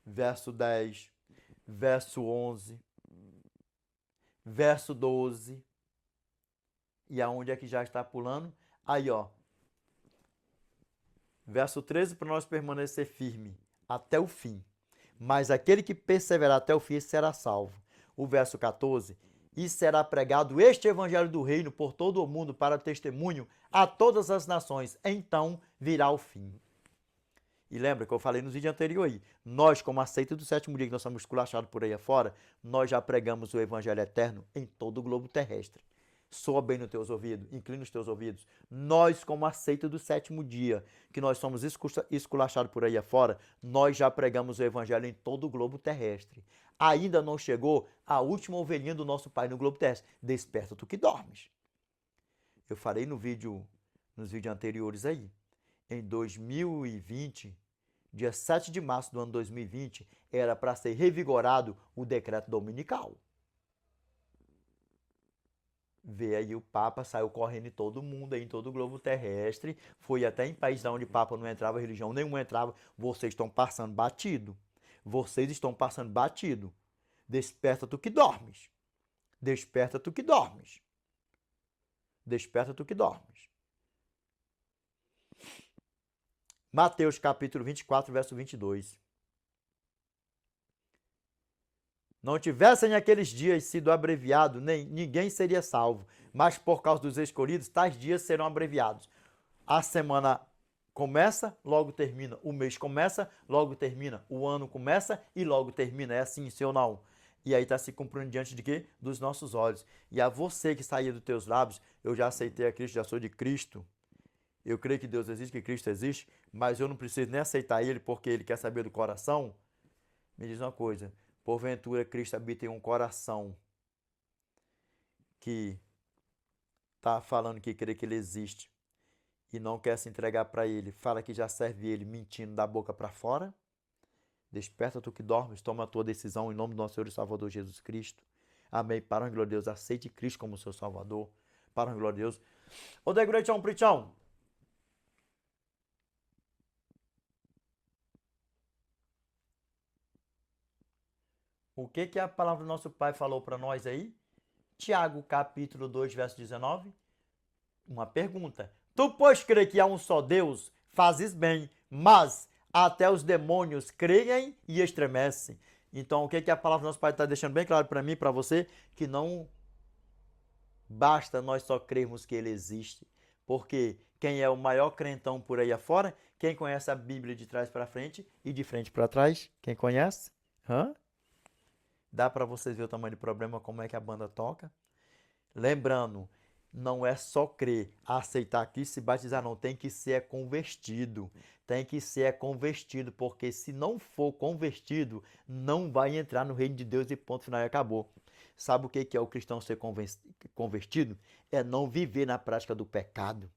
verso 10, verso 11, verso 12. E aonde é que já está pulando? Aí, ó. Verso 13, para nós permanecer firme até o fim. Mas aquele que perseverar até o fim será salvo. O verso 14, e será pregado este evangelho do reino por todo o mundo para testemunho a todas as nações. Então virá o fim. E lembra que eu falei nos vídeos anteriores aí, nós como a seita do sétimo dia, que nós somos esculachados por aí afora, nós já pregamos o evangelho eterno em todo o globo terrestre. Soa bem nos teus ouvidos, inclina os teus ouvidos. Nós, como a seita do sétimo dia, que nós somos esculachados por aí afora, nós já pregamos o evangelho em todo o globo terrestre. Ainda não chegou a última ovelhinha do nosso Pai no globo terrestre. Desperta tu que dormes. Eu falei nos vídeos anteriores aí. Em 2020, dia 7 de março do ano 2020, era para ser revigorado o decreto dominical. Vê aí o Papa, saiu correndo em todo mundo, aí, em todo o globo terrestre, foi até em países onde o Papa não entrava, religião nenhuma entrava, vocês estão passando batido. Vocês estão passando batido. Desperta tu que dormes. Desperta tu que dormes. Desperta tu que dormes. Mateus capítulo 24, verso 22. Não tivessem aqueles dias sido abreviados, nem ninguém seria salvo. Mas por causa dos escolhidos, tais dias serão abreviados. A semana começa, logo termina. O mês começa, logo termina. O ano começa e logo termina. É assim, sim ou não? E aí está se cumprindo diante de quê? Dos nossos olhos. E a você que saía dos teus lábios, eu já aceitei a Cristo, já sou de Cristo. Eu creio que Deus existe, que Cristo existe, mas eu não preciso nem aceitar Ele porque Ele quer saber do coração. Me diz uma coisa. Porventura, Cristo habita em um coração que está falando que crê que Ele existe e não quer se entregar para Ele, fala que já serve Ele, mentindo da boca para fora? Desperta tu que dormes, toma a tua decisão em nome do nosso Senhor e Salvador Jesus Cristo. Amém. Para a glória de Deus, aceite Cristo como seu Salvador. Para a glória de Deus. Ô, Degretão, Pritão. O que a palavra do nosso Pai falou para nós aí? Tiago, capítulo 2, verso 19. Uma pergunta. Tu, pois, crê que há um só Deus, fazes bem, mas até os demônios creem e estremecem. Então, o que a palavra do nosso Pai está deixando bem claro para mim e para você? Que não basta nós só crermos que Ele existe. Porque quem é o maior crentão por aí afora? Quem conhece a Bíblia de trás para frente e de frente para trás? Quem conhece? Hã? Dá para vocês ver o tamanho do problema, como é que a banda toca? Lembrando, não é só crer, aceitar Cristo e se batizar, não. Tem que ser convertido. Tem que ser convertido, porque se não for convertido, não vai entrar no reino de Deus e ponto final e acabou. Sabe o que é o cristão ser convertido? É não viver na prática do pecado.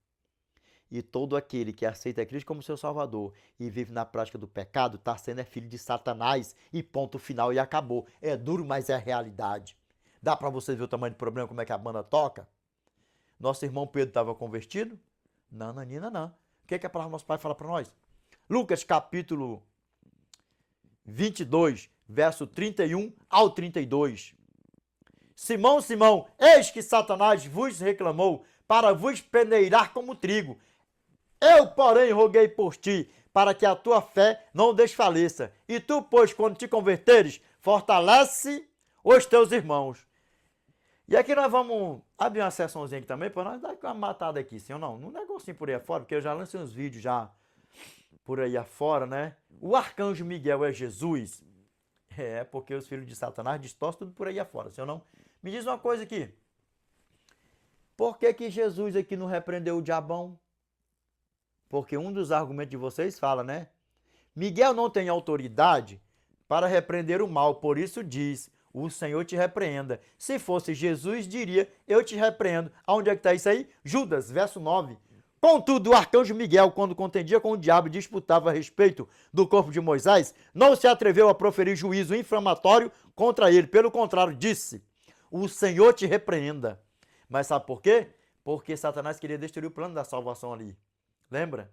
E todo aquele que aceita Cristo como seu Salvador e vive na prática do pecado, está sendo filho de Satanás e ponto final e acabou. É duro, mas é a realidade. Dá para vocês ver o tamanho do problema, como é que a banda toca? Nosso irmão Pedro estava convertido? Não, Nanina, não. O que a palavra do nosso Pai fala para nós? Lucas capítulo 22, verso 31 ao 32. Simão, Simão, eis que Satanás vos reclamou para vos peneirar como trigo. Eu, porém, roguei por ti, para que a tua fé não desfaleça. E tu, pois, quando te converteres, fortalece os teus irmãos. E aqui nós vamos abrir uma sessãozinha aqui também, para nós dar uma matada aqui, sim ou não? Num negocinho por aí afora, porque eu já lancei uns vídeos já por aí afora, né? O arcanjo Miguel é Jesus? É, porque os filhos de Satanás distorcem tudo por aí afora, sim ou não? Me diz uma coisa aqui. Por que Jesus aqui não repreendeu o diabão? Porque um dos argumentos de vocês fala, né? Miguel não tem autoridade para repreender o mal, por isso diz, o Senhor te repreenda. Se fosse Jesus, diria, eu te repreendo. Aonde é que está isso aí? Judas, verso 9. Contudo, o arcanjo Miguel, quando contendia com o diabo e disputava a respeito do corpo de Moisés, não se atreveu a proferir juízo inflamatório contra ele. Pelo contrário, disse, o Senhor te repreenda. Mas sabe por quê? Porque Satanás queria destruir o plano da salvação ali. Lembra?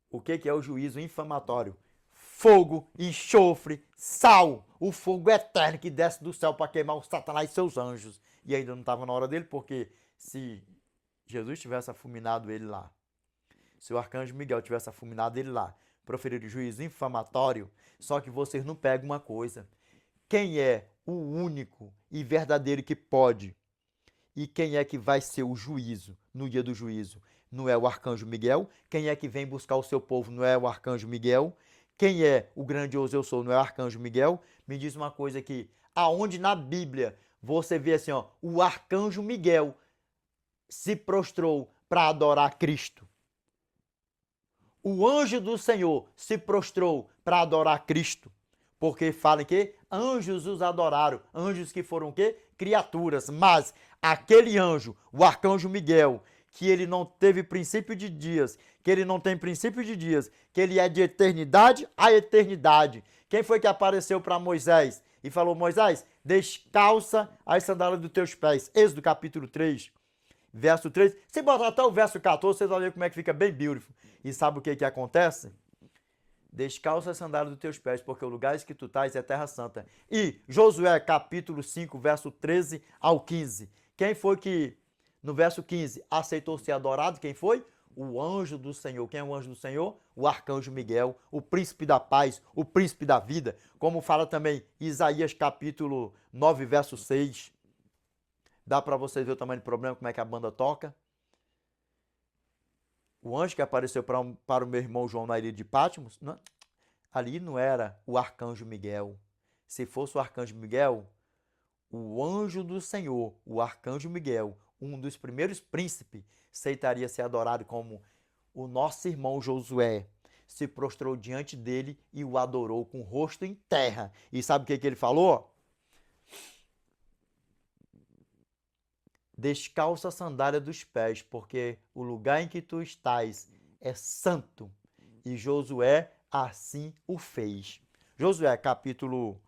O que é o juízo inflamatório? Fogo, enxofre, sal. O fogo eterno que desce do céu para queimar o Satanás e seus anjos. E ainda não estava na hora dele, porque se Jesus tivesse afulminado ele lá, se o arcanjo Miguel tivesse afulminado ele lá, proferido juízo inflamatório, só que vocês não pegam uma coisa. Quem é o único e verdadeiro que pode? E quem é que vai ser o juízo no dia do juízo? Não é o arcanjo Miguel? Quem é que vem buscar o seu povo? Não é o arcanjo Miguel? Quem é o grandioso eu sou? Não é o arcanjo Miguel? Me diz uma coisa aqui. Aonde na Bíblia você vê assim, ó, o arcanjo Miguel se prostrou para adorar Cristo? O anjo do Senhor se prostrou para adorar Cristo? Porque falam que anjos os adoraram. Anjos que foram o quê? Criaturas. Mas aquele anjo, o arcanjo Miguel, que ele não teve princípio de dias, que ele não tem princípio de dias, que ele é de eternidade a eternidade. Quem foi que apareceu para Moisés e falou, Moisés, descalça as sandálias dos teus pés. Êxodo capítulo 3, verso 3. Se botar até o verso 14, vocês vão ver como é que fica bem beautiful. E sabe o que acontece? Descalça a sandália dos teus pés, porque o lugar que tu estás é terra santa. E Josué, capítulo 5, verso 13 ao 15. Quem foi que, no verso 15, aceitou ser adorado? Quem foi? O anjo do Senhor. Quem é o anjo do Senhor? O arcanjo Miguel, o príncipe da paz, o príncipe da vida. Como fala também Isaías, capítulo 9, verso 6. Dá para vocês ver o tamanho do problema, como é que a banda toca? O anjo que apareceu para o meu irmão João na ilha de Patmos, não, ali não era o arcanjo Miguel. Se fosse o arcanjo Miguel, o anjo do Senhor, o arcanjo Miguel, um dos primeiros príncipes, aceitaria ser adorado como o nosso irmão Josué. Se prostrou diante dele e o adorou com o rosto em terra. E sabe o que ele falou? Descalça a sandália dos pés, porque o lugar em que tu estás é santo. E Josué assim o fez. Josué, capítulo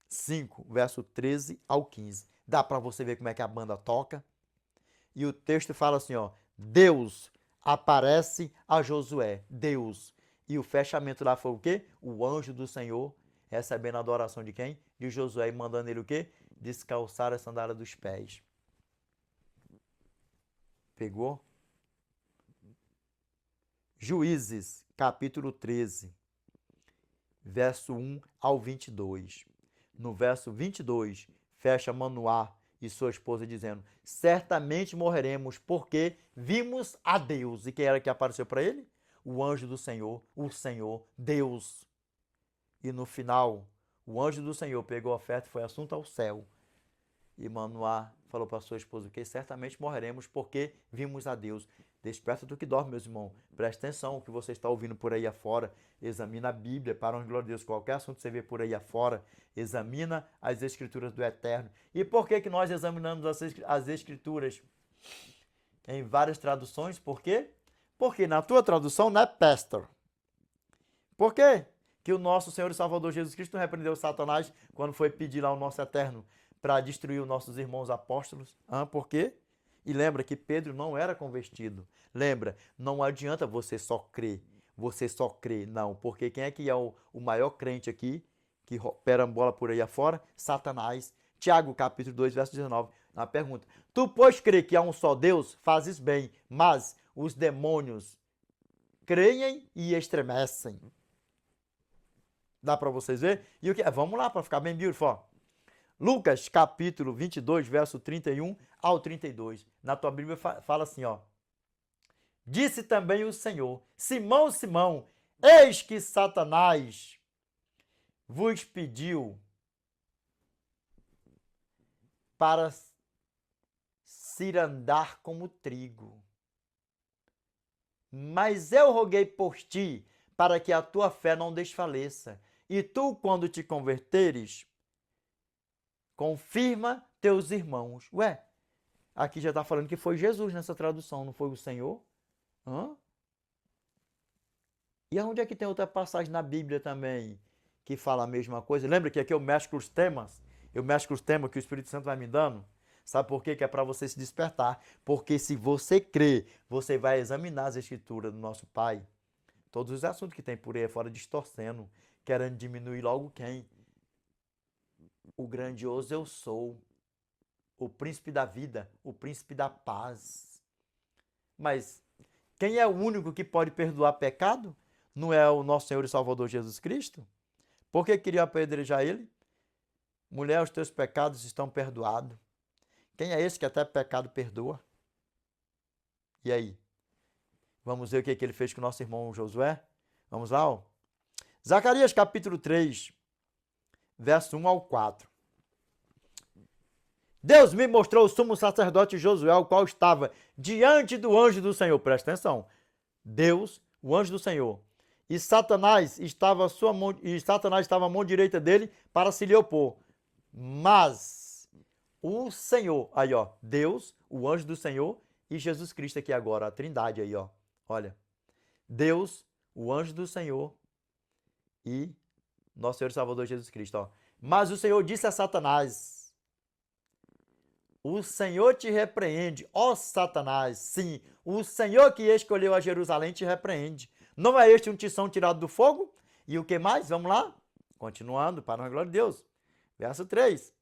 5, verso 13 ao 15. Dá para você ver como é que a banda toca? E o texto fala assim, ó, Deus aparece a Josué, Deus. E o fechamento lá foi o quê? O anjo do Senhor recebendo a adoração de quem? De Josué, e mandando ele o quê? Descalçar a sandália dos pés. Pegou? Juízes, capítulo 13, verso 1 ao 22. No verso 22, fecha Manoá e sua esposa dizendo: certamente morreremos porque vimos a Deus. E quem era que apareceu para ele? O anjo do Senhor, o Senhor, Deus. E no final, o anjo do Senhor pegou a oferta e foi assunto ao céu. E Manoá falou para sua esposa que certamente morreremos porque vimos a Deus. Desperta do que dorme, meus irmãos. Presta atenção, o que você está ouvindo por aí afora. Examina a Bíblia, para onde glória a Deus. Qualquer assunto que você vê por aí afora, examina as Escrituras do Eterno. E por que nós examinamos as Escrituras em várias traduções? Por quê? Porque na tua tradução não é pastor. Por quê? Que o nosso Senhor e Salvador Jesus Cristo repreendeu Satanás quando foi pedir lá ao nosso Eterno para destruir os nossos irmãos apóstolos. Por quê? E lembra que Pedro não era convertido. Lembra, não adianta você só crer. Você só crê, não. Porque quem é que é o maior crente aqui, que perambola por aí afora? Satanás. Tiago, capítulo 2, verso 19. Na pergunta: tu, pois, crê que há um só Deus? Fazes bem, mas os demônios creem e estremecem. Dá para vocês ver? E o que? Vamos lá, para ficar bem beautiful. Lucas, capítulo 22, verso 31 ao 32. Na tua Bíblia fala assim, ó. Disse também o Senhor: Simão, Simão, eis que Satanás vos pediu para cirandar como trigo. Mas eu roguei por ti, para que a tua fé não desfaleça. E tu, quando te converteres, confirma teus irmãos. Ué, aqui já está falando que foi Jesus nessa tradução, não foi o Senhor? E onde é que tem outra passagem na Bíblia também que fala a mesma coisa? Lembra que aqui eu mesclo os temas? Eu mesclo os temas que o Espírito Santo vai me dando? Sabe por quê? Que é para você se despertar. Porque se você crê, você vai examinar as Escrituras do nosso Pai. Todos os assuntos que tem por aí fora distorcendo, querendo diminuir logo quem? O grandioso eu sou, o príncipe da vida, o príncipe da paz. Mas quem é o único que pode perdoar pecado? Não é o nosso Senhor e Salvador Jesus Cristo? Por que queria apedrejar ele? Mulher, os teus pecados estão perdoados. Quem é esse que até pecado perdoa? E aí? Vamos ver o que ele fez com o nosso irmão Josué? Vamos lá, ó. Zacarias capítulo 3, verso 1 ao 4. Deus me mostrou o sumo sacerdote Josué, o qual estava diante do anjo do Senhor. Presta atenção. Deus, o anjo do Senhor. E Satanás estava à mão direita dele para se lhe opor. Mas o Senhor, aí ó, Deus, o anjo do Senhor e Jesus Cristo aqui agora, a trindade aí ó. Olha, Deus, o anjo do Senhor e nosso Senhor e Salvador Jesus Cristo, ó. Mas o Senhor disse a Satanás: o Senhor te repreende, ó Satanás. Sim, o Senhor que escolheu a Jerusalém te repreende. Não é este um tição tirado do fogo? E o que mais? Vamos lá? Continuando, para a glória de Deus. Verso 3.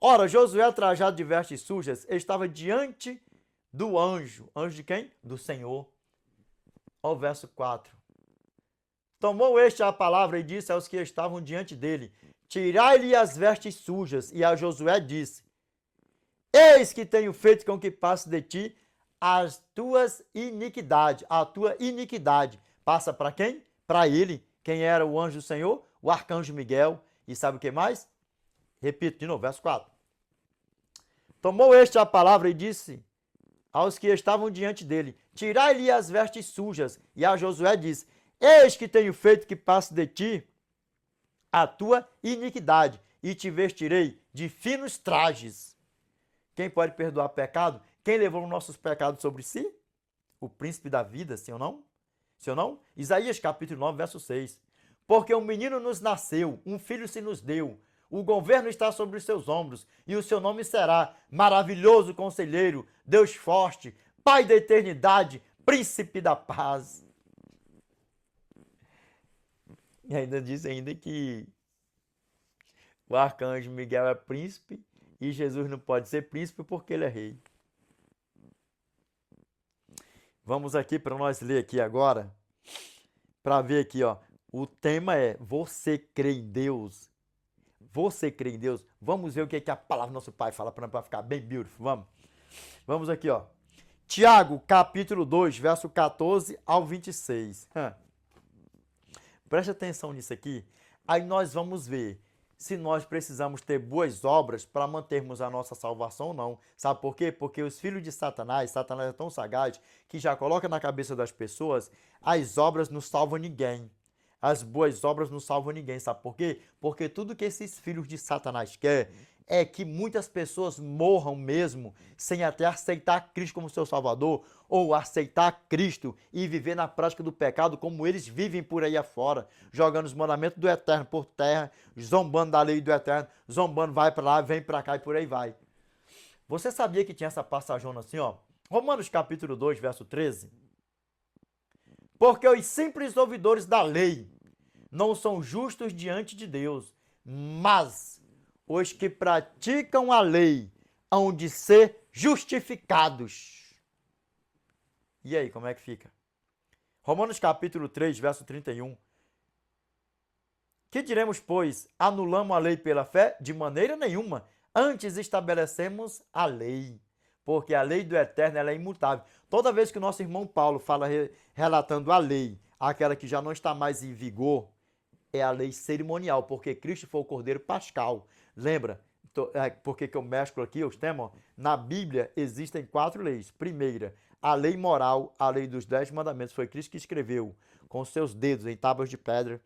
Ora, Josué, trajado de vestes sujas, estava diante do anjo. Anjo de quem? Do Senhor. Ó, verso 4. Tomou este a palavra e disse aos que estavam diante dele: tirai-lhe as vestes sujas. E a Josué disse: eis que tenho feito com que passe de ti as tuas iniquidades. A tua iniquidade passa para quem? Para ele. Quem era o anjo do Senhor? O arcanjo Miguel. E sabe o que mais? Repito de novo, verso 4. Tomou este a palavra e disse aos que estavam diante dele: tirai-lhe as vestes sujas. E a Josué disse: eis que tenho feito que passe de ti a tua iniquidade, e te vestirei de finos trajes. Quem pode perdoar pecado? Quem levou os nossos pecados sobre si? O príncipe da vida, sim ou não? Sim ou não? Isaías capítulo 9, verso 6. Porque um menino nos nasceu, um filho se nos deu, o governo está sobre os seus ombros, e o seu nome será Maravilhoso Conselheiro, Deus Forte, Pai da Eternidade, Príncipe da Paz. E ainda diz que O arcanjo Miguel é príncipe e Jesus não pode ser príncipe porque ele é rei. Vamos aqui para nós ler aqui agora, para ver aqui, ó. O tema é: você crê em Deus? Você crê em Deus? Vamos ver o que, é que a palavra do nosso Pai fala para ficar bem beautiful. Vamos. Vamos aqui, ó. Tiago, capítulo 2, verso 14 ao 26. Preste atenção nisso aqui. Aí nós vamos ver se nós precisamos ter boas obras para mantermos a nossa salvação ou não. Sabe por quê? Porque os filhos de Satanás é tão sagaz que já coloca na cabeça das pessoas: as obras não salvam ninguém. As boas obras não salvam ninguém. Sabe por quê? Porque tudo que esses filhos de Satanás querem é que muitas pessoas morram mesmo sem até aceitar Cristo como seu Salvador, ou aceitar Cristo e viver na prática do pecado como eles vivem por aí afora, jogando os mandamentos do Eterno por terra, zombando da lei do Eterno, zombando, vai para lá, vem para cá e por aí vai. Você sabia que tinha essa passagona assim, ó? Romanos capítulo 2, verso 13. Porque os simples ouvidores da lei não são justos diante de Deus, mas os que praticam a lei hão de ser justificados. E aí, como é que fica? Romanos capítulo 3, verso 31. Que diremos, pois? Anulamos a lei pela fé? De maneira nenhuma. Antes estabelecemos a lei, porque a lei do Eterno ela é imutável. Toda vez que o nosso irmão Paulo fala relatando a lei, aquela que já não está mais em vigor, é a lei cerimonial, porque Cristo foi o Cordeiro Pascal. Lembra? Porque que eu mesclo aqui os temas? Na Bíblia existem 4 leis. Primeira, a lei moral, a lei dos 10 mandamentos. Foi Cristo que escreveu com seus dedos em tábuas de pedra.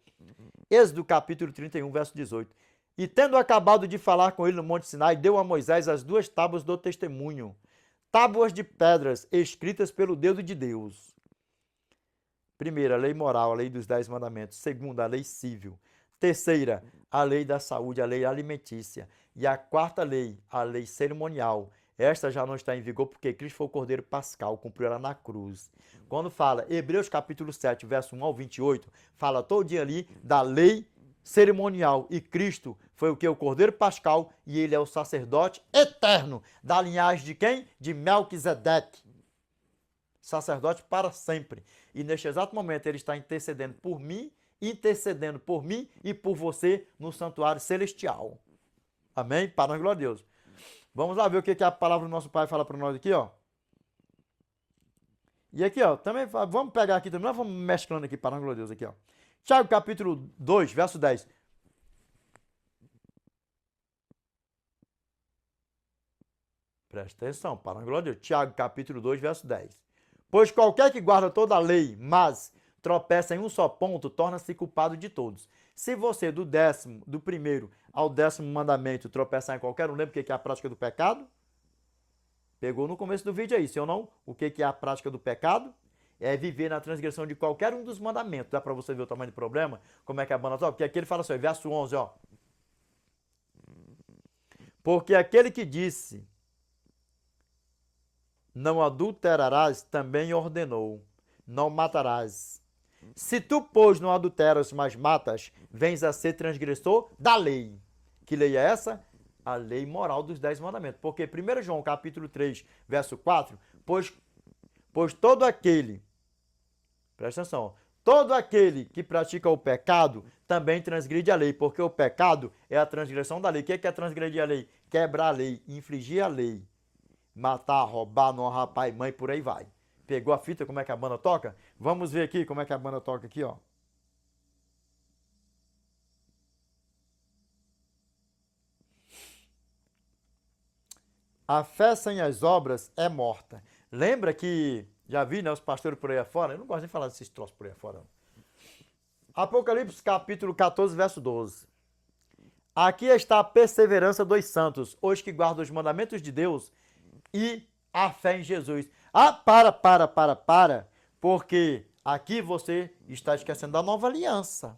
Êxodo capítulo 31, verso 18. E tendo acabado de falar com ele no Monte Sinai, deu a Moisés as 2 tábuas do testemunho. Tábuas de pedras escritas pelo dedo de Deus. Primeira, a lei moral, a lei dos 10 mandamentos. Segunda, a lei civil. Terceira, a lei da saúde, a lei alimentícia. E a quarta lei, a lei cerimonial. Esta já não está em vigor porque Cristo foi o Cordeiro Pascal, cumpriu ela na cruz. Quando fala Hebreus capítulo 7, verso 1 ao 28, fala todo ali da lei cerimonial. E Cristo foi o que? O Cordeiro Pascal, e ele é o sacerdote eterno. Da linhagem de quem? De Melquisedeque. Sacerdote para sempre. E neste exato momento ele está intercedendo por mim e por você no santuário celestial. Amém? Para a glória de Deus. Vamos lá ver o que a palavra do nosso Pai fala para nós aqui, ó. E aqui, ó, também vamos pegar aqui também, nós vamos mesclando aqui para a glória de Deus aqui, ó. Tiago capítulo 2, verso 10. Presta atenção, para a glória de Deus. Tiago capítulo 2, verso 10. Pois qualquer que guarda toda a lei, mas tropeça em um só ponto, torna-se culpado de todos. Se você do primeiro ao 10º mandamento tropeçar em qualquer um, lembra o que é a prática do pecado? Pegou no começo do vídeo aí, se ou não? O que é a prática do pecado? É viver na transgressão de qualquer um dos mandamentos. Dá para você ver o tamanho do problema? Como é que é a banda toca? Porque aqui ele fala assim, verso 11, ó. Porque aquele que disse, não adulterarás, também ordenou, não matarás. Se tu, pois, não adulteras, mas matas, vens a ser transgressor da lei. Que lei é essa? A lei moral dos 10 mandamentos. Porque 1 João capítulo 3, verso 4, pois todo aquele, presta atenção, todo aquele que pratica o pecado também transgride a lei, porque o pecado é a transgressão da lei. O que é transgredir a lei? Quebrar a lei, infligir a lei, matar, roubar, não honrar pai e mãe, por aí vai. Pegou a fita, como é que a banda toca? Vamos ver aqui como é que a banda toca aqui, ó. A fé sem as obras é morta. Lembra que, já vi, né, os pastores por aí afora? Eu não gosto de falar desses troços por aí afora. Apocalipse capítulo 14, verso 12. Aqui está a perseverança dos santos, os que guardam os mandamentos de Deus e a fé em Jesus. Ah, para, porque aqui você está esquecendo da nova aliança.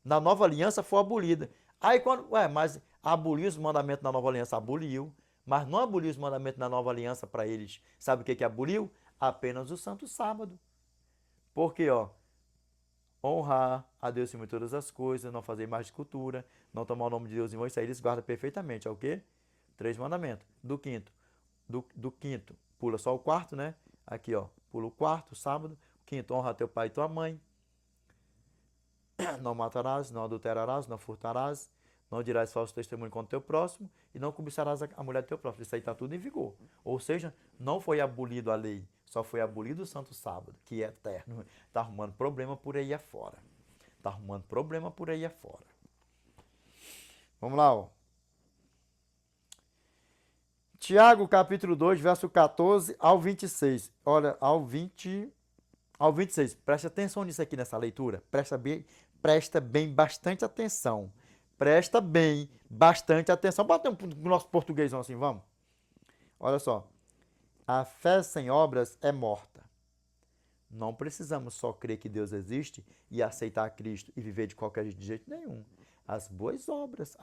Na nova aliança foi abolida. Aí quando, mas aboliu os mandamentos na nova aliança? Aboliu, mas não aboliu os mandamentos na nova aliança para eles. Sabe o que aboliu? Apenas o santo sábado. Porque, ó, honrar a Deus acima de todas as coisas, não fazer mais escultura, não tomar o nome de Deus em vão, isso aí eles guardam perfeitamente. É o quê? 3 mandamentos. Do quinto, pula só o quarto, né? Aqui, ó, pula o quarto, sábado. Quinto, honra teu pai e tua mãe. Não matarás, não adulterarás, não furtarás, não dirás falso testemunho contra o teu próximo e não cobiçarás a mulher do teu próximo. Isso aí está tudo em vigor. Ou seja, não foi abolido a lei, só foi abolido o santo sábado, que é eterno. Está arrumando problema por aí afora. Está arrumando problema por aí afora. Vamos lá, ó. Tiago, capítulo 2, verso 14 ao 26. Olha, ao 26. Preste atenção nisso aqui nessa leitura. Presta bem bastante atenção. Presta bem bastante atenção. Bota um nosso portuguêsão assim, vamos? Olha só. A fé sem obras é morta. Não precisamos só crer que Deus existe e aceitar Cristo e viver de qualquer jeito, de jeito nenhum. As boas obras.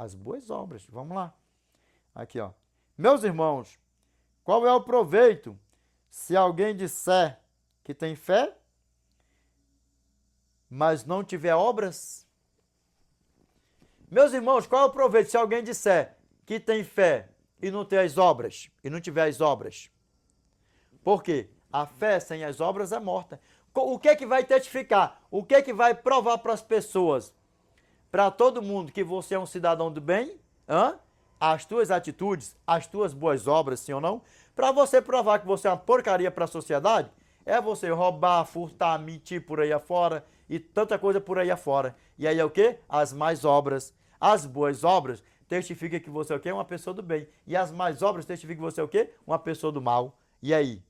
Vamos lá. Aqui, ó. Meus irmãos, qual é o proveito se alguém disser que tem fé, mas não tiver obras? Meus irmãos, qual é o proveito se alguém disser que tem fé e não tem as obras, e não tiver as obras? Por quê? A fé sem as obras é morta. O que é que vai testificar? O que é que vai provar para as pessoas, para todo mundo, que você é um cidadão do bem? As tuas atitudes, as tuas boas obras, sim ou não? Para você provar que você é uma porcaria para a sociedade, é você roubar, furtar, mentir por aí afora e tanta coisa por aí afora. E aí é o quê? As más obras. As boas obras testificam que você é o quê? Uma pessoa do bem. E as más obras testificam que você é o quê? Uma pessoa do mal. E aí?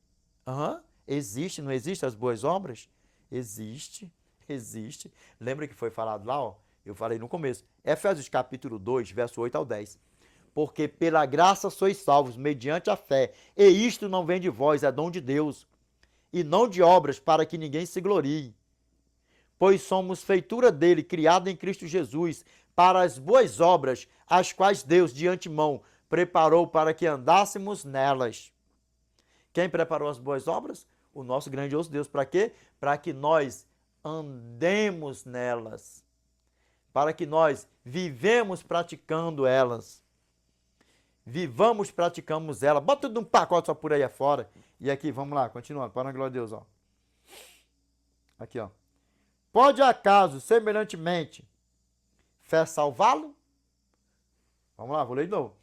Existe, não existe as boas obras? Existe. Lembra que foi falado lá, ó? Eu falei no começo. Efésios capítulo 2, verso 8 ao 10. Porque pela graça sois salvos, mediante a fé. E isto não vem de vós, é dom de Deus. E não de obras, para que ninguém se glorie. Pois somos feitura dele, criada em Cristo Jesus, para as boas obras, as quais Deus, de antemão, preparou para que andássemos nelas. Quem preparou as boas obras? O nosso grandioso Deus. Para quê? Para que nós andemos nelas. Para que nós vivemos praticando elas. Vivamos, praticamos elas. Bota tudo num pacote só por aí afora. E aqui, vamos lá, continuando. Para a glória de Deus, ó. Aqui, ó. Pode acaso, semelhantemente, fé salvá-lo? Vamos lá, vou ler de novo.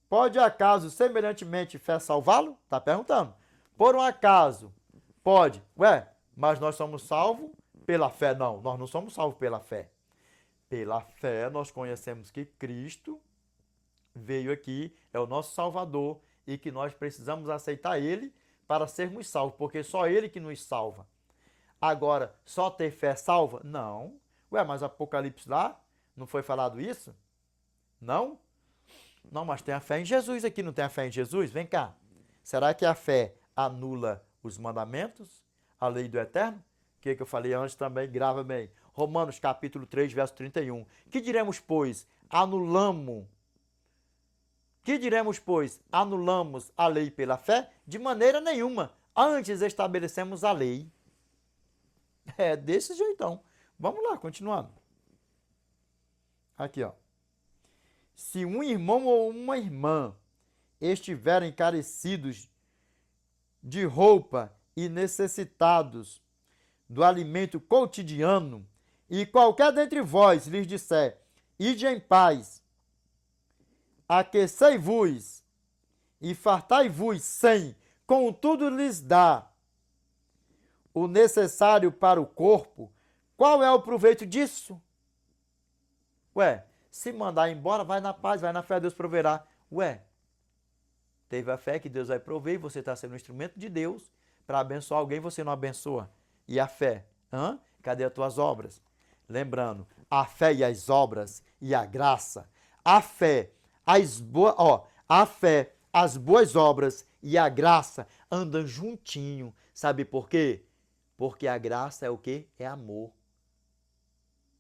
Pode acaso, semelhantemente, fé salvá-lo? Está perguntando. Por um acaso, pode. Mas nós somos salvos pela fé? Não, nós não somos salvos pela fé. Pela fé, nós conhecemos que Cristo veio aqui, é o nosso Salvador, e que nós precisamos aceitar Ele para sermos salvos, porque só Ele que nos salva. Agora, só ter fé salva? Não. Mas Apocalipse lá, não foi falado isso? Não? Não, mas tem a fé em Jesus aqui, não tem a fé em Jesus? Vem cá. Será que a fé anula os mandamentos? A lei do eterno? O que eu falei antes também, grava bem. Romanos capítulo 3, verso 31. Que diremos, pois? Anulamos a lei pela fé? De maneira nenhuma. Antes estabelecemos a lei. É desse jeitão. Vamos lá, continuando. Aqui, ó. Se um irmão ou uma irmã estiverem carecidos de roupa e necessitados do alimento cotidiano, e qualquer dentre vós lhes disser, ide em paz, aquecei-vos e fartai-vos sem, contudo lhes dá o necessário para o corpo, qual é o proveito disso? Se mandar embora, vai na paz, vai na fé, Deus proverá. Teve a fé que Deus vai prover e você está sendo um instrumento de Deus para abençoar alguém, você não abençoa. E a fé? Cadê as tuas obras? Lembrando, a fé e as obras e a graça. A fé, as boas obras e a graça andam juntinho. Sabe por quê? Porque a graça é o quê? É amor.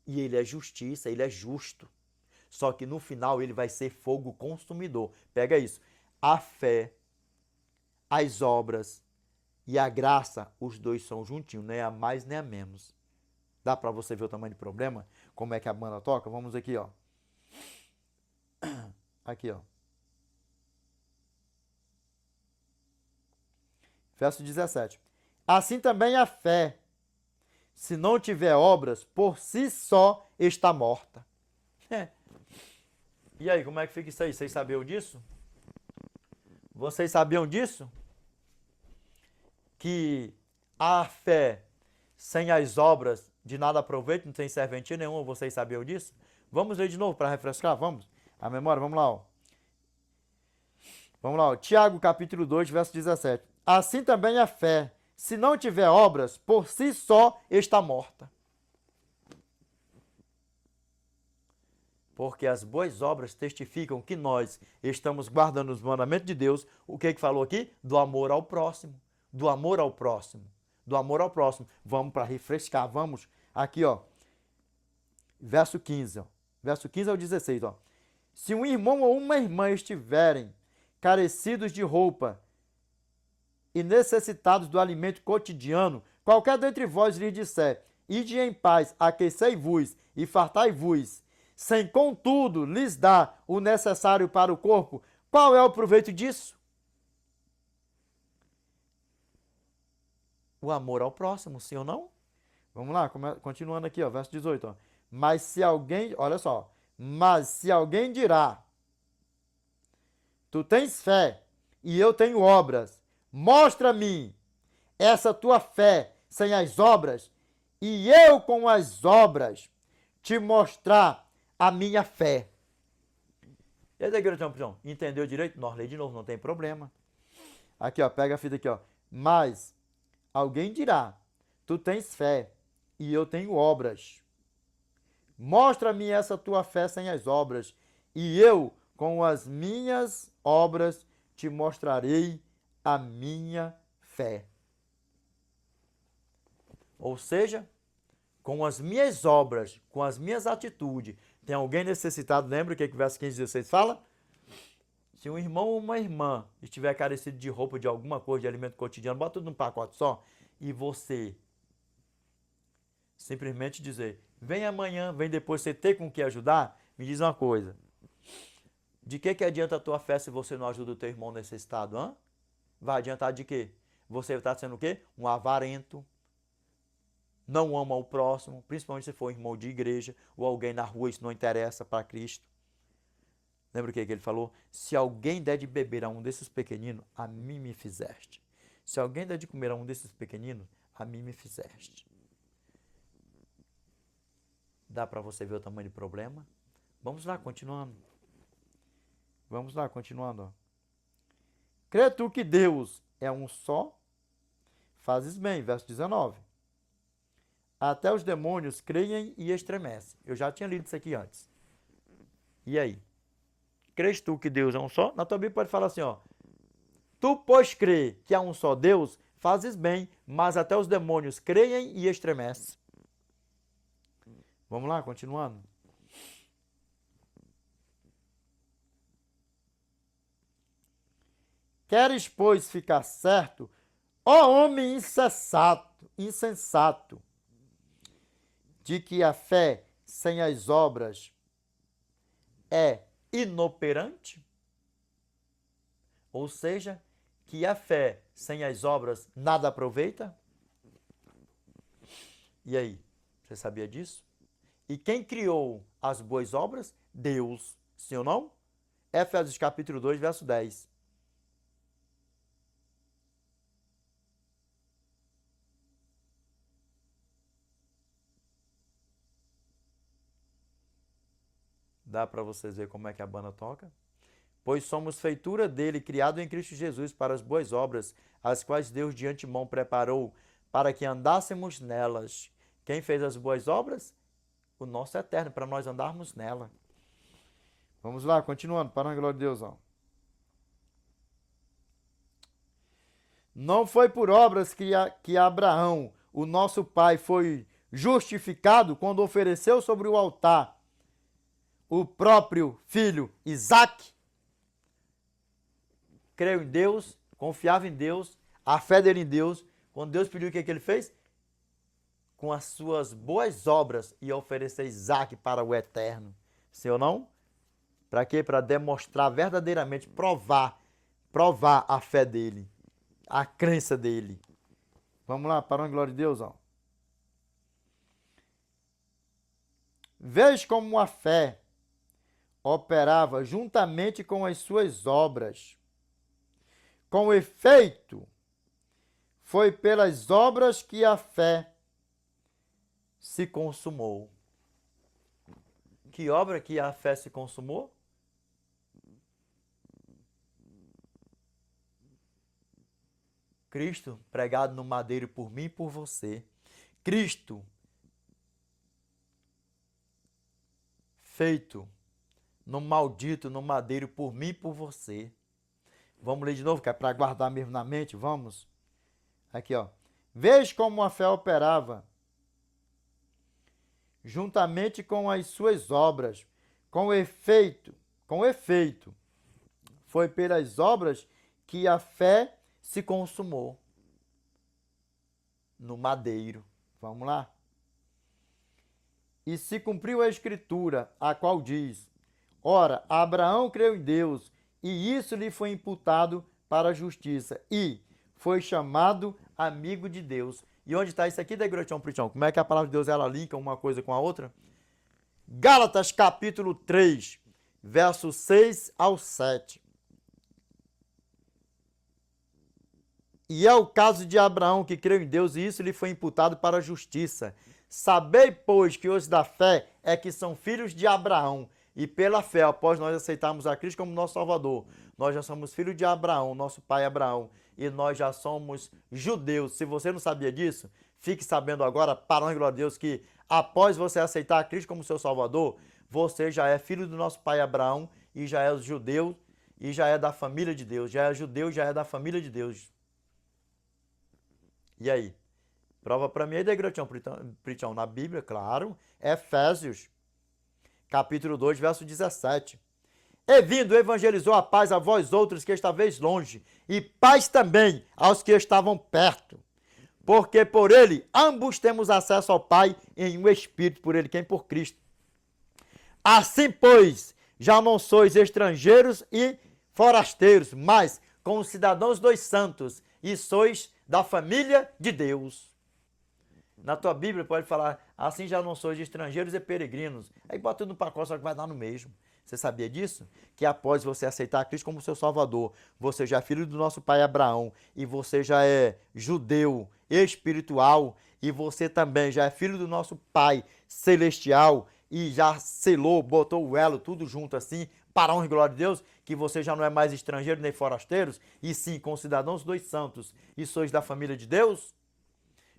E ele é justiça, ele é justo. Só que no final ele vai ser fogo consumidor. Pega isso. A fé, as obras e a graça, os dois são juntinhos, nem a mais nem a menos. Dá para você ver o tamanho do problema? Como é que a banda toca? Vamos aqui, ó. Aqui, ó. Verso 17. Assim também a fé, se não tiver obras, por si só está morta. E aí, como é que fica isso aí? Vocês sabiam disso? Vocês sabiam disso? Que a fé sem as obras de nada aproveita, não tem serventia nenhuma, vocês sabiam disso? Vamos ler de novo para refrescar, vamos? A memória, vamos lá, ó. Vamos lá, ó. Tiago capítulo 2, verso 17. Assim também a fé, se não tiver obras, por si só está morta. Porque as boas obras testificam que nós estamos guardando os mandamentos de Deus. O que falou aqui? Do amor ao próximo. Do amor ao próximo. Do amor ao próximo. Vamos para refrescar, vamos. Aqui, ó. Verso 15, ó. Verso 15 ao 16, ó. Se um irmão ou uma irmã estiverem carecidos de roupa e necessitados do alimento cotidiano, qualquer dentre vós lhes disser, ide em paz, aquecei-vos e fartai-vos, sem contudo lhes dar o necessário para o corpo, qual é o proveito disso? O amor ao próximo, sim ou não? Vamos lá, continuando aqui, ó, verso 18. Ó. Mas se alguém, olha só, mas se alguém dirá, tu tens fé e eu tenho obras, mostra-me essa tua fé sem as obras, e eu com as obras te mostrar a minha fé. E aí, da igreja, entendeu direito? Nós lê de novo, não tem problema. Aqui, ó, pega a fita aqui, ó. Mas alguém dirá, tu tens fé e eu tenho obras. Mostra-me essa tua fé sem as obras, e eu, com as minhas obras, te mostrarei a minha fé. Ou seja, com as minhas obras, com as minhas atitudes, tem alguém necessitado, lembra o que o verso 15 e 16 fala? Se um irmão ou uma irmã estiver carecido de roupa, de alguma coisa, de alimento cotidiano, bota tudo num pacote só, e você simplesmente dizer, vem amanhã, vem depois, você ter com o que ajudar, me diz uma coisa. De que adianta a tua fé se você não ajuda o teu irmão necessitado, hã? Vai adiantar de quê? Você está sendo o quê? Um avarento, não ama o próximo, principalmente se for um irmão de igreja ou alguém na rua, isso não interessa para Cristo. Lembra o que ele falou? Se alguém der de beber a um desses pequeninos, a mim me fizeste. Se alguém der de comer a um desses pequeninos, a mim me fizeste. Dá para você ver o tamanho do problema? Vamos lá, continuando. Vamos lá, continuando. Ó. Crê tu que Deus é um só? Fazes bem, verso 19. Até os demônios creem e estremecem. Eu já tinha lido isso aqui antes. E aí? Crês tu que Deus é um só? Na tua Bíblia pode falar assim, ó. Tu, pois, crê que há um só Deus, fazes bem, mas até os demônios creem e estremecem. Vamos lá, continuando. Queres, pois, ficar certo, ó homem insensato, de que a fé sem as obras é inoperante? Ou seja, que a fé sem as obras nada aproveita? E aí, você sabia disso? E quem criou as boas obras? Deus. Sim ou não? Efésios capítulo 2, verso 10. Dá para vocês ver como é que a banda toca? Pois somos feitura dele, criado em Cristo Jesus para as boas obras, as quais Deus de antemão preparou para que andássemos nelas. Quem fez as boas obras? O nosso Eterno, para nós andarmos nela. Vamos lá, continuando, para a glória de Deus. Ó. Não foi por obras que Abraão, o nosso pai, foi justificado quando ofereceu sobre o altar o próprio filho Isaque. Creu em Deus, confiava em Deus, a fé dele em Deus. Quando Deus pediu o que ele fez? com as suas boas obras e oferecer Isaque para o eterno. Sim ou não? Para quê? Para demonstrar verdadeiramente, provar a fé dele, a crença dele. Vamos lá, para a glória de Deus, ó. Veja como a fé operava juntamente com as suas obras. Com efeito, foi pelas obras que a fé se consumou. Que obra que a fé se consumou? Cristo pregado no madeiro por mim e por você. Cristo feito no maldito, no madeiro por mim e por você. Vamos ler de novo, que é para guardar mesmo na mente, vamos? Aqui, ó. Veja como a fé operava juntamente com as suas obras, com efeito, foi pelas obras que a fé se consumou no madeiro. Vamos lá? E se cumpriu a escritura, a qual diz: ora, Abraão creu em Deus, e isso lhe foi imputado para a justiça, e foi chamado amigo de Deus. E onde está isso aqui, Degrotão Pritão? Como é que a palavra de Deus ela linka uma coisa com a outra? Gálatas capítulo 3, versos 6 ao 7. E é o caso de Abraão, que creu em Deus, e isso lhe foi imputado para a justiça. Sabei, pois, que os da fé é que são filhos de Abraão, e pela fé, após nós aceitarmos a Cristo como nosso Salvador, nós já somos filhos de Abraão, nosso pai Abraão, e nós já somos judeus. Se você não sabia disso, fique sabendo agora, para a glória de Deus, que após você aceitar a Cristo como seu Salvador, você já é filho do nosso pai Abraão, e já é judeu, e já é da família de Deus. Já é judeu, já é da família de Deus. E aí? Prova para mim aí, Degrotão Pritão, na Bíblia, claro, Efésios, capítulo 2, verso 17. E vindo, evangelizou a paz a vós outros que estaveis longe, e paz também aos que estavam perto. Porque por ele ambos temos acesso ao Pai em um Espírito, por ele quem? Por Cristo. Assim, pois, já não sois estrangeiros e forasteiros, mas concidadãos dos santos, e sois da família de Deus. Na tua Bíblia pode falar, assim já não sois estrangeiros e peregrinos. Aí bota tudo no pacote, só que vai dar no mesmo. Você sabia disso? Que após você aceitar a Cristo como seu Salvador, você já é filho do nosso pai Abraão, e você já é judeu espiritual, e você também já é filho do nosso Pai celestial, e já selou, botou o elo, tudo junto assim, para a honra e glória de Deus, que você já não é mais estrangeiro nem forasteiros, e sim concidadãos dos santos, e sois da família de Deus?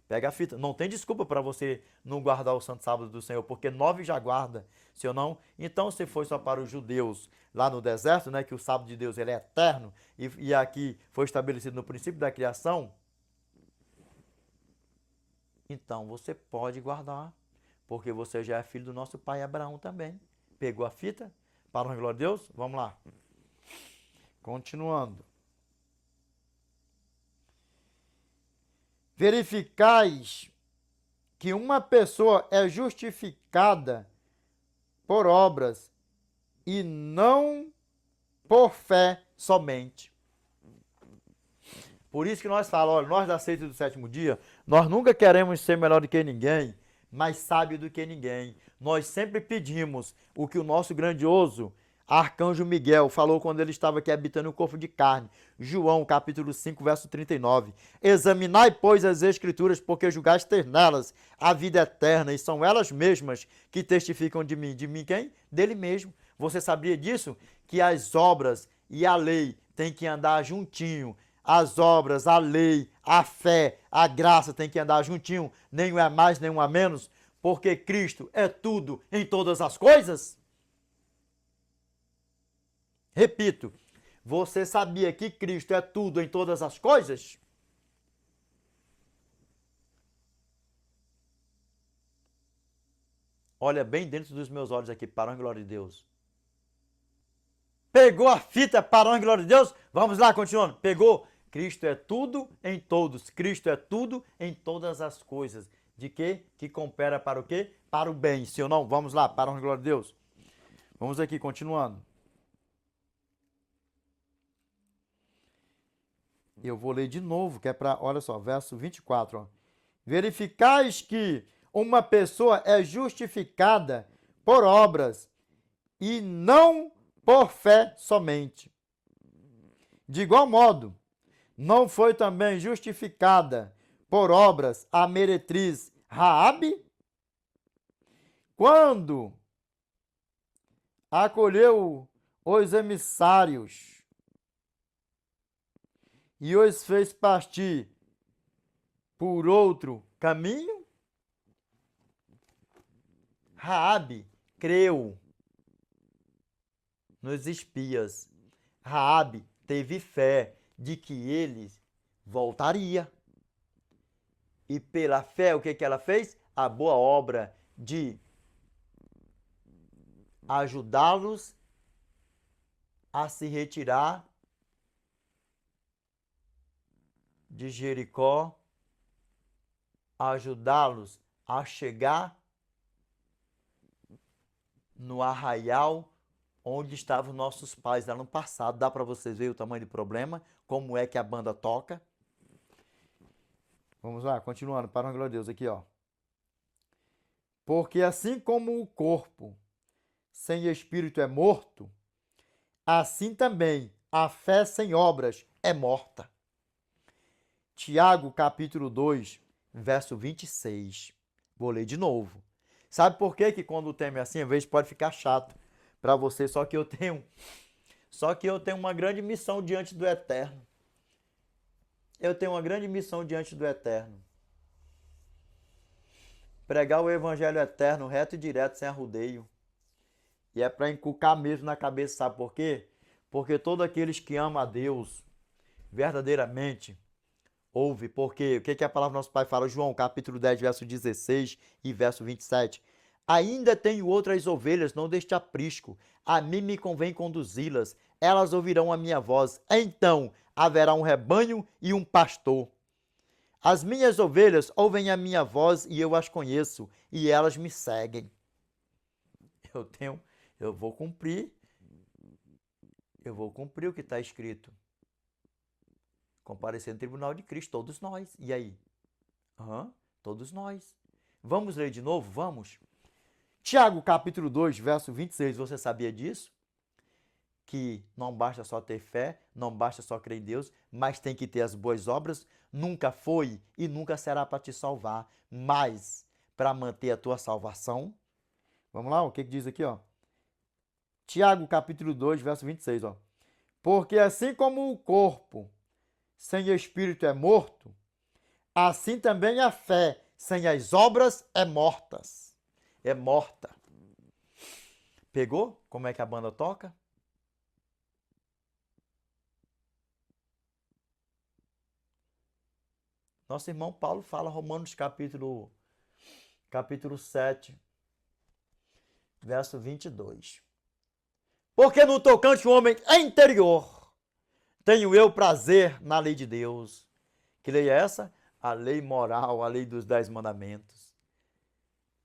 Pega a fita. Não tem desculpa para você não guardar o Santo Sábado do Senhor, porque 9 já guarda, se ou não. Então, se foi só para os judeus lá no deserto, né, que o sábado de Deus ele é eterno, e aqui foi estabelecido no princípio da criação, então você pode guardar, porque você já é filho do nosso pai Abraão também. Pegou a fita? Para a glória de Deus? Vamos lá. Continuando. Verificais que uma pessoa é justificada por obras e não por fé somente. Por isso que nós falamos, olha, nós da seita do sétimo dia, nós nunca queremos ser melhor do que ninguém, mais sábio do que ninguém. Nós sempre pedimos o que o nosso grandioso Arcanjo Miguel falou quando ele estava aqui habitando o corpo de carne. João, capítulo 5, verso 39. Examinai, pois, as Escrituras, porque julgais ter nelas a vida eterna, e são elas mesmas que testificam de mim. De mim quem? Dele mesmo. Você sabia disso? Que as obras e a lei têm que andar juntinho. As obras, a lei, a fé, a graça têm que andar juntinho. Nem um é mais, nem um é menos. Porque Cristo é tudo em todas as coisas. Repito, você sabia que Cristo é tudo em todas as coisas? Olha bem dentro dos meus olhos aqui, para a glória de Deus. Pegou a fita, para a glória de Deus? Vamos lá, continuando. Pegou? Cristo é tudo em todos. Cristo é tudo em todas as coisas. de quê? Que coopera para o quê? Para o bem, sim ou não? Vamos lá, para a glória de Deus. Vamos aqui, continuando. Eu vou ler de novo, que é para, olha só, verso 24. Ó. Verificais que uma pessoa é justificada por obras e não por fé somente. De igual modo, não foi também justificada por obras a meretriz Raabe, quando acolheu os emissários e os fez partir por outro caminho? Raabe creu nos espias. Raabe teve fé de que ele voltaria. E pela fé, o que ela fez? A boa obra de ajudá-los a se retirar de Jericó, ajudá-los a chegar no arraial onde estavam nossos pais lá no passado. Dá para vocês verem o tamanho do problema, como é que a banda toca. Vamos lá, continuando, para a glória de Deus aqui, ó. Porque assim como o corpo sem espírito é morto, assim também a fé sem obras é morta. Tiago, capítulo 2, verso 26. Vou ler de novo. Sabe por que quando o tema é assim, às vezes pode ficar chato para você, só que eu tenho uma grande missão diante do Eterno. Eu tenho uma grande missão diante do Eterno. Pregar o evangelho eterno, reto e direto, sem arrudeio. E é para inculcar mesmo na cabeça, sabe por quê? Porque todos aqueles que amam a Deus verdadeiramente, ouve, porque o que a palavra do nosso Pai fala? João, capítulo 10, verso 16 e verso 27. Ainda tenho outras ovelhas, não deste aprisco. A mim me convém conduzi-las. Elas ouvirão a minha voz. Então haverá um rebanho e um pastor. As minhas ovelhas ouvem a minha voz e eu as conheço, e elas me seguem. Eu vou cumprir o que está escrito. Comparecer no tribunal de Cristo, todos nós. E aí? Todos nós. Vamos ler de novo? Vamos? Tiago, capítulo 2, verso 26, você sabia disso? Que não basta só ter fé, não basta só crer em Deus, mas tem que ter as boas obras. Nunca foi e nunca será para te salvar, mas para manter a tua salvação. Vamos lá, o que diz aqui, ó? Tiago, capítulo 2, verso 26, ó. Porque assim como o corpo sem espírito é morto, assim também a fé sem as obras é mortas. É morta. Pegou? Como é que a banda toca? Nosso irmão Paulo fala, Romanos capítulo 7, verso 22. Porque no tocante o homem interior, tenho eu prazer na lei de Deus. Que lei é essa? A lei moral, a lei dos 10 mandamentos.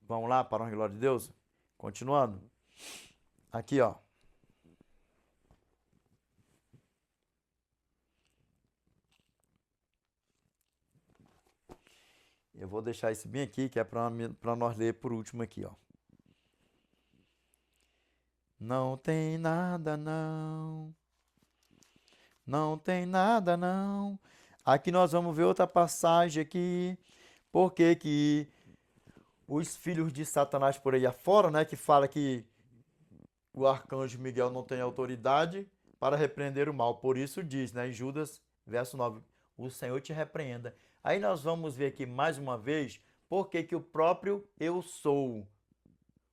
Vamos lá, para a glória de Deus? Continuando. Aqui, ó. Eu vou deixar isso bem aqui, que é para nós ler por último aqui, ó. Não tem nada, não. Não tem nada, não. Aqui nós vamos ver outra passagem aqui. Porque que os filhos de Satanás por aí afora, né, que fala que o arcanjo Miguel não tem autoridade para repreender o mal. Por isso diz, né, em Judas, verso 9, o Senhor te repreenda. Aí nós vamos ver aqui mais uma vez porque que o próprio eu sou,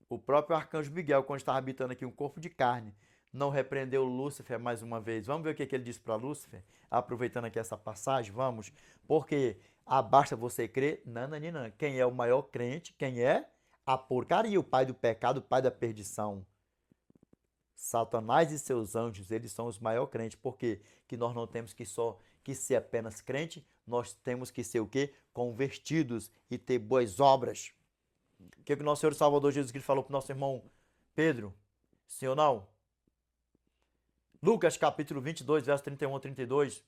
o próprio arcanjo Miguel, quando estava habitando aqui um corpo de carne, não repreendeu Lúcifer mais uma vez. Vamos ver o que ele disse para Lúcifer? Aproveitando aqui essa passagem, vamos. Porque basta você crer, nananina. Quem é o maior crente? Quem é? A porcaria, o pai do pecado, o pai da perdição. Satanás e seus anjos, eles são os maiores crentes. Por quê? Que nós não temos que ser apenas crente, nós temos que ser o quê? Convertidos e ter boas obras. O que o nosso Senhor e Salvador Jesus Cristo falou para o nosso irmão Pedro? Sim ou não? Lucas capítulo 22, verso 31 a 32.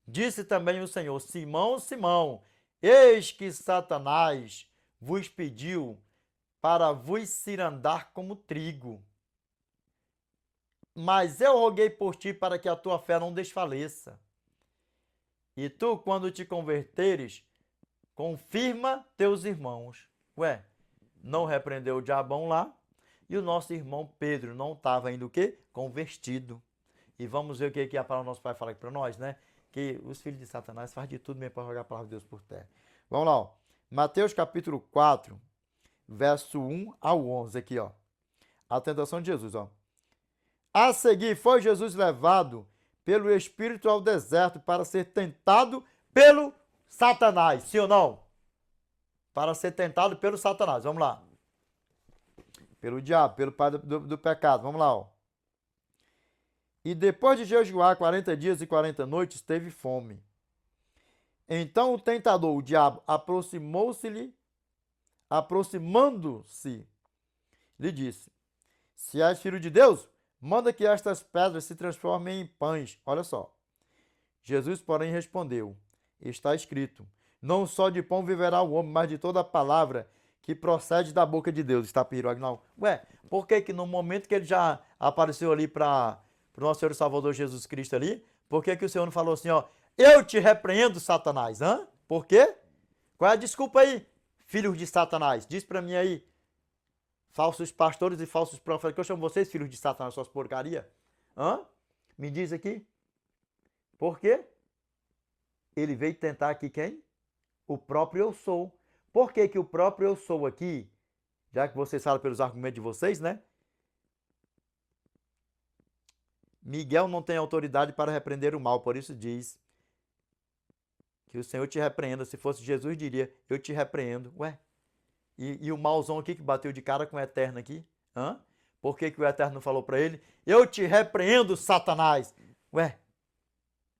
Disse também o Senhor: Simão, Simão, eis que Satanás vos pediu para vos cirandar como trigo. Mas eu roguei por ti para que a tua fé não desfaleça. E tu, quando te converteres, confirma teus irmãos. Ué, não repreendeu o diabão lá? E o nosso irmão Pedro não estava ainda o quê? Convertido. E vamos ver o que a palavra do nosso Pai fala aqui para nós, né? Que os filhos de Satanás fazem de tudo mesmo para jogar a palavra de Deus por terra. Vamos lá, ó. Mateus capítulo 4, verso 1 ao 11 aqui, ó. A tentação de Jesus, ó. A seguir, foi Jesus levado pelo Espírito ao deserto para ser tentado pelo Satanás. Sim ou não? Para ser tentado pelo Satanás. Vamos lá. Pelo diabo, pelo pai do pecado. Vamos lá, ó. E depois de jejuar 40 dias e 40 noites, teve fome. Então o tentador, o diabo, aproximando-se, lhe disse: Se és filho de Deus, manda que estas pedras se transformem em pães. Olha só. Jesus, porém, respondeu: Está escrito: Não só de pão viverá o homem, mas de toda a palavra que procede da boca de Deus. Está Agnaldo? Ué, por que no momento que ele já apareceu ali para o nosso Senhor e Salvador Jesus Cristo ali, por que o Senhor não falou assim, ó, eu te repreendo, Satanás? Hã? Por quê? Qual é a desculpa aí, filhos de Satanás? Diz para mim aí, falsos pastores e falsos profetas, que eu chamo vocês filhos de Satanás, suas porcaria. Hã? Me diz aqui. Por quê? Ele veio tentar aqui quem? O próprio eu sou. Por que que o próprio eu sou aqui, já que vocês falam pelos argumentos de vocês, né? Miguel não tem autoridade para repreender o mal, por isso diz que o Senhor te repreenda. Se fosse Jesus, diria, eu te repreendo. Ué, e o mauzão aqui que bateu de cara com o Eterno aqui? Hã? Por que que o Eterno não falou para ele, eu te repreendo, Satanás? Ué,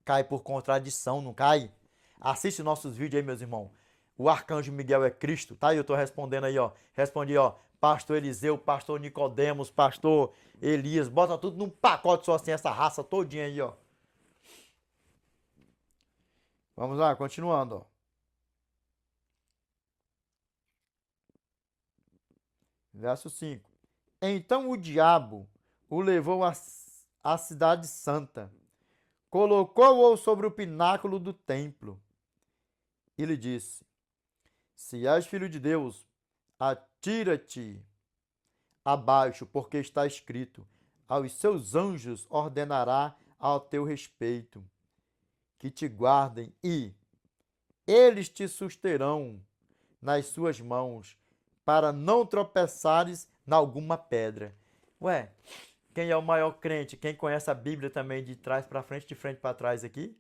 cai por contradição, não cai? Assiste nossos vídeos aí, meus irmãos. O arcanjo Miguel é Cristo, tá? E eu tô respondendo aí, ó. Respondi, ó. Pastor Eliseu, pastor Nicodemos, pastor Elias. Bota tudo num pacote só assim, essa raça todinha aí, ó. Vamos lá, continuando, ó. Verso 5. Então o diabo o levou à cidade santa, colocou-o sobre o pináculo do templo e lhe disse: Se és filho de Deus, atira-te abaixo, porque está escrito: aos seus anjos ordenará ao teu respeito, que te guardem, e eles te susterão nas suas mãos, para não tropeçares em alguma pedra. Ué, quem é o maior crente? Quem conhece a Bíblia também de trás para frente, de frente para trás aqui?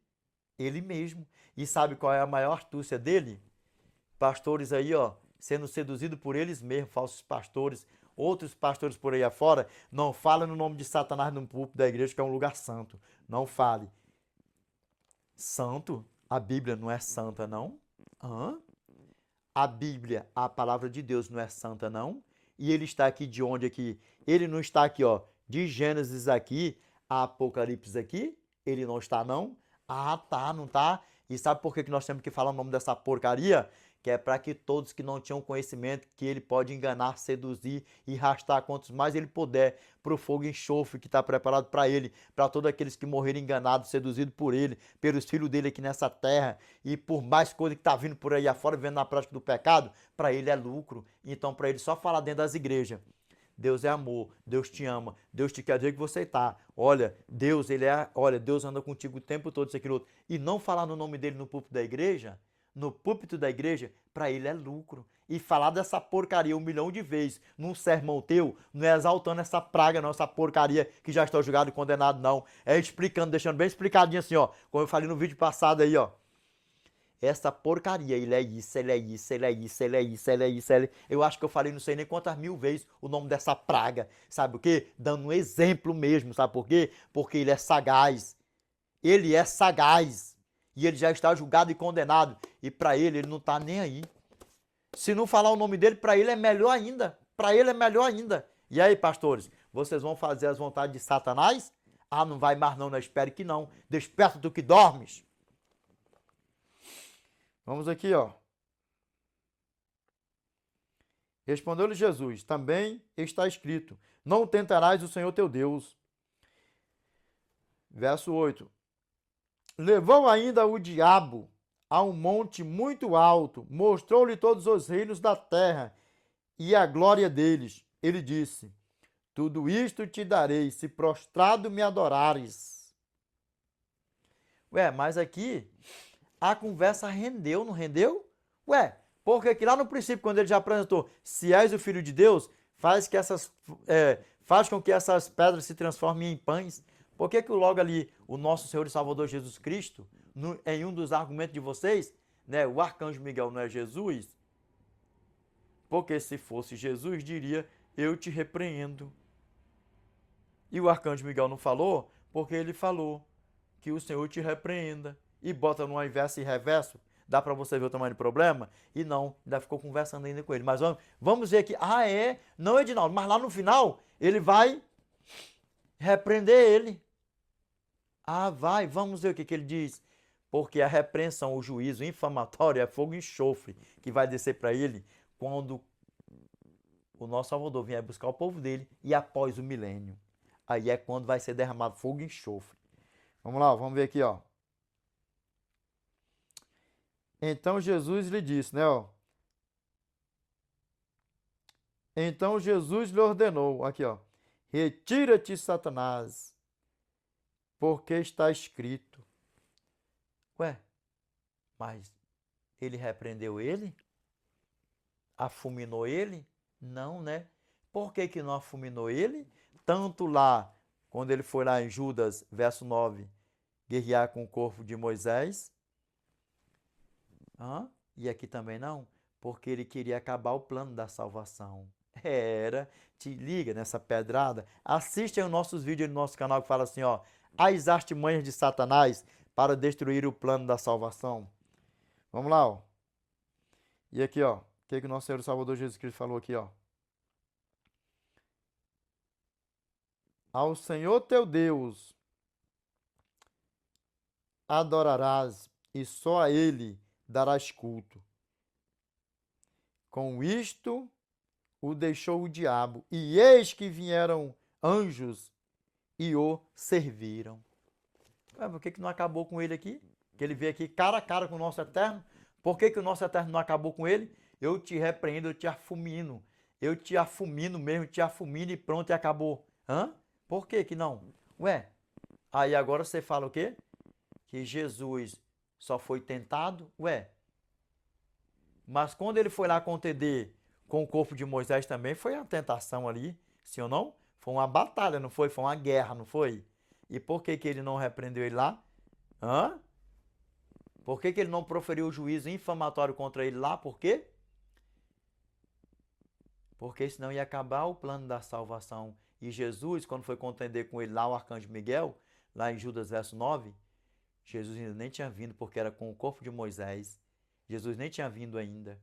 Ele mesmo. E sabe qual é a maior astúcia dele? Pastores aí, ó, sendo seduzidos por eles mesmos, falsos pastores, outros pastores por aí afora, não fala no nome de Satanás no púlpito da igreja, que é um lugar santo. Não fale. Santo? A Bíblia não é santa, não? Hã? A Bíblia, a palavra de Deus, não é santa, não? E ele está aqui de onde aqui? Ele não está aqui, ó, de Gênesis aqui, a Apocalipse aqui? Ele não está, não? Ah, tá, não tá? E sabe por que nós temos que falar o nome dessa porcaria? Que é para que todos que não tinham conhecimento, que ele pode enganar, seduzir e arrastar quantos mais ele puder para o fogo e enxofre que está preparado para ele, para todos aqueles que morreram enganados, seduzidos por ele, pelos filhos dele aqui nessa terra e por mais coisa que está vindo por aí afora, vivendo na prática do pecado, para ele é lucro. Então, para ele só falar dentro das igrejas. Deus é amor, Deus te ama, Deus te quer dizer que você está. Olha, Deus, Deus anda contigo o tempo todo, isso, aquilo, outro. E não falar no nome dele no púlpito da igreja, no púlpito da igreja, para ele é lucro. E falar dessa porcaria 1 milhão de vezes num sermão teu, não é exaltando essa praga, não, essa porcaria que já está julgado e condenado, não. É explicando, deixando bem explicadinho assim, ó, como eu falei no vídeo passado aí, ó. essa porcaria, ele é isso, ele é isso, ele é isso, ele é isso, ele é isso, ele... Eu acho que eu falei não sei nem quantas mil vezes o nome dessa praga, sabe o quê? Dando um exemplo mesmo, sabe por quê? Porque ele é sagaz, e ele já está julgado e condenado, e para ele não está nem aí. Se não falar o nome dele, para ele é melhor ainda, para ele é melhor ainda. E aí, pastores, vocês vão fazer as vontades de Satanás? Ah, não vai mais não, espere que não. Desperta do que dormes. Vamos aqui, ó. Respondeu-lhe Jesus, também está escrito, não tentarás o Senhor teu Deus. Verso 8. Levou ainda o diabo a um monte muito alto, mostrou-lhe todos os reinos da terra e a glória deles. Ele disse, tudo isto te darei, se prostrado me adorares. Ué, mas aqui a conversa rendeu, não rendeu? Ué, porque que lá no princípio, quando ele já apresentou, se és o Filho de Deus, faz com que essas pedras se transformem em pães. Por que logo ali o nosso Senhor e Salvador Jesus Cristo, em um dos argumentos de vocês, né, o arcanjo Miguel não é Jesus? Porque se fosse Jesus, diria, eu te repreendo. E o arcanjo Miguel não falou, porque ele falou que o Senhor te repreenda. E bota no inverso e reverso, dá para você ver o tamanho do problema? E não, ainda ficou conversando ainda com ele. Mas vamos ver aqui, não, Edinaldo, mas lá no final, ele vai repreender ele. Vamos ver o que ele diz. Porque a repreensão, o juízo infamatório é fogo e enxofre, que vai descer para ele quando o nosso Salvador vier buscar o povo dele e após o milênio. Aí é quando vai ser derramado fogo e enxofre. Vamos lá, vamos ver aqui, ó. Então Jesus lhe disse, né, ó. Então Jesus lhe ordenou, aqui, ó. Retira-te, Satanás, porque está escrito. Ué, mas ele repreendeu ele? Afuminou ele? Não, né? Por que não afuminou ele? Tanto lá, quando ele foi lá em Judas, verso 9, guerrear com o corpo de Moisés. E aqui também não, porque ele queria acabar o plano da salvação. Te liga nessa pedrada. Assiste aí os nossos vídeos no nosso canal que fala assim, ó, as artimanhas de Satanás para destruir o plano da salvação. Vamos lá, ó. E aqui, ó, o que o nosso Senhor e Salvador Jesus Cristo falou aqui, ó. Ao Senhor teu Deus adorarás e só a Ele darás culto. Com isto o deixou o diabo, e eis que vieram anjos e o serviram. Por que não acabou com ele aqui? Que ele veio aqui cara a cara com o nosso Eterno? Por que o nosso Eterno não acabou com ele? Eu te repreendo, eu te afumino. Eu te afumino mesmo, te afumino e pronto, e acabou. Por que não? Aí agora você fala o quê? Que Jesus só foi tentado? Mas quando ele foi lá contender com o corpo de Moisés também, foi uma tentação ali, sim ou não? Foi uma batalha, não foi? Foi uma guerra, não foi? E por que ele não repreendeu ele lá? Por que ele não proferiu o juízo infamatório contra ele lá? Por quê? Porque senão ia acabar o plano da salvação. E Jesus, quando foi contender com ele lá, o arcanjo Miguel, lá em Judas verso 9, Jesus ainda nem tinha vindo, porque era com o corpo de Moisés. Jesus nem tinha vindo ainda.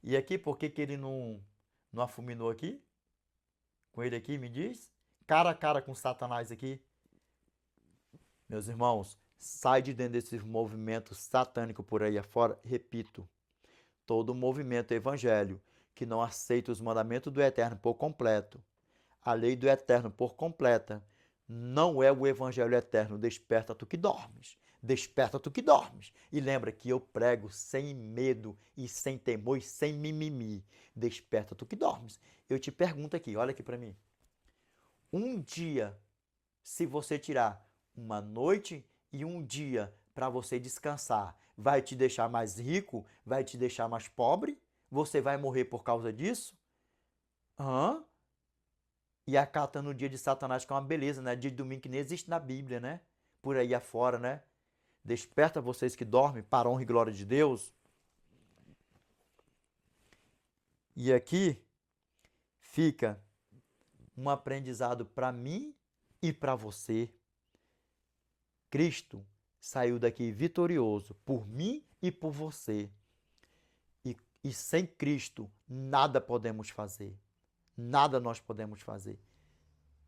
E aqui, por que ele não afuminou aqui? Com ele aqui, me diz? Cara a cara com Satanás aqui. Meus irmãos, sai de dentro desse movimento satânico por aí afora. Repito, todo movimento evangelho que não aceita os mandamentos do Eterno por completo, a lei do Eterno por completa, não é o evangelho eterno. Desperta tu que dormes. Desperta tu que dormes. E lembra que eu prego sem medo e sem temor e sem mimimi. Desperta tu que dormes. Eu te pergunto aqui, olha aqui para mim. Um dia, se você tirar uma noite e um dia para você descansar, vai te deixar mais rico? Vai te deixar mais pobre? Você vai morrer por causa disso? E acatando o dia de Satanás, que é uma beleza, né? Dia de domingo que nem existe na Bíblia, né? Por aí afora, né? Desperta vocês que dormem para a honra e glória de Deus. E aqui fica um aprendizado para mim e para você. Cristo saiu daqui vitorioso por mim e por você. E sem Cristo, nada podemos fazer. Nada nós podemos fazer.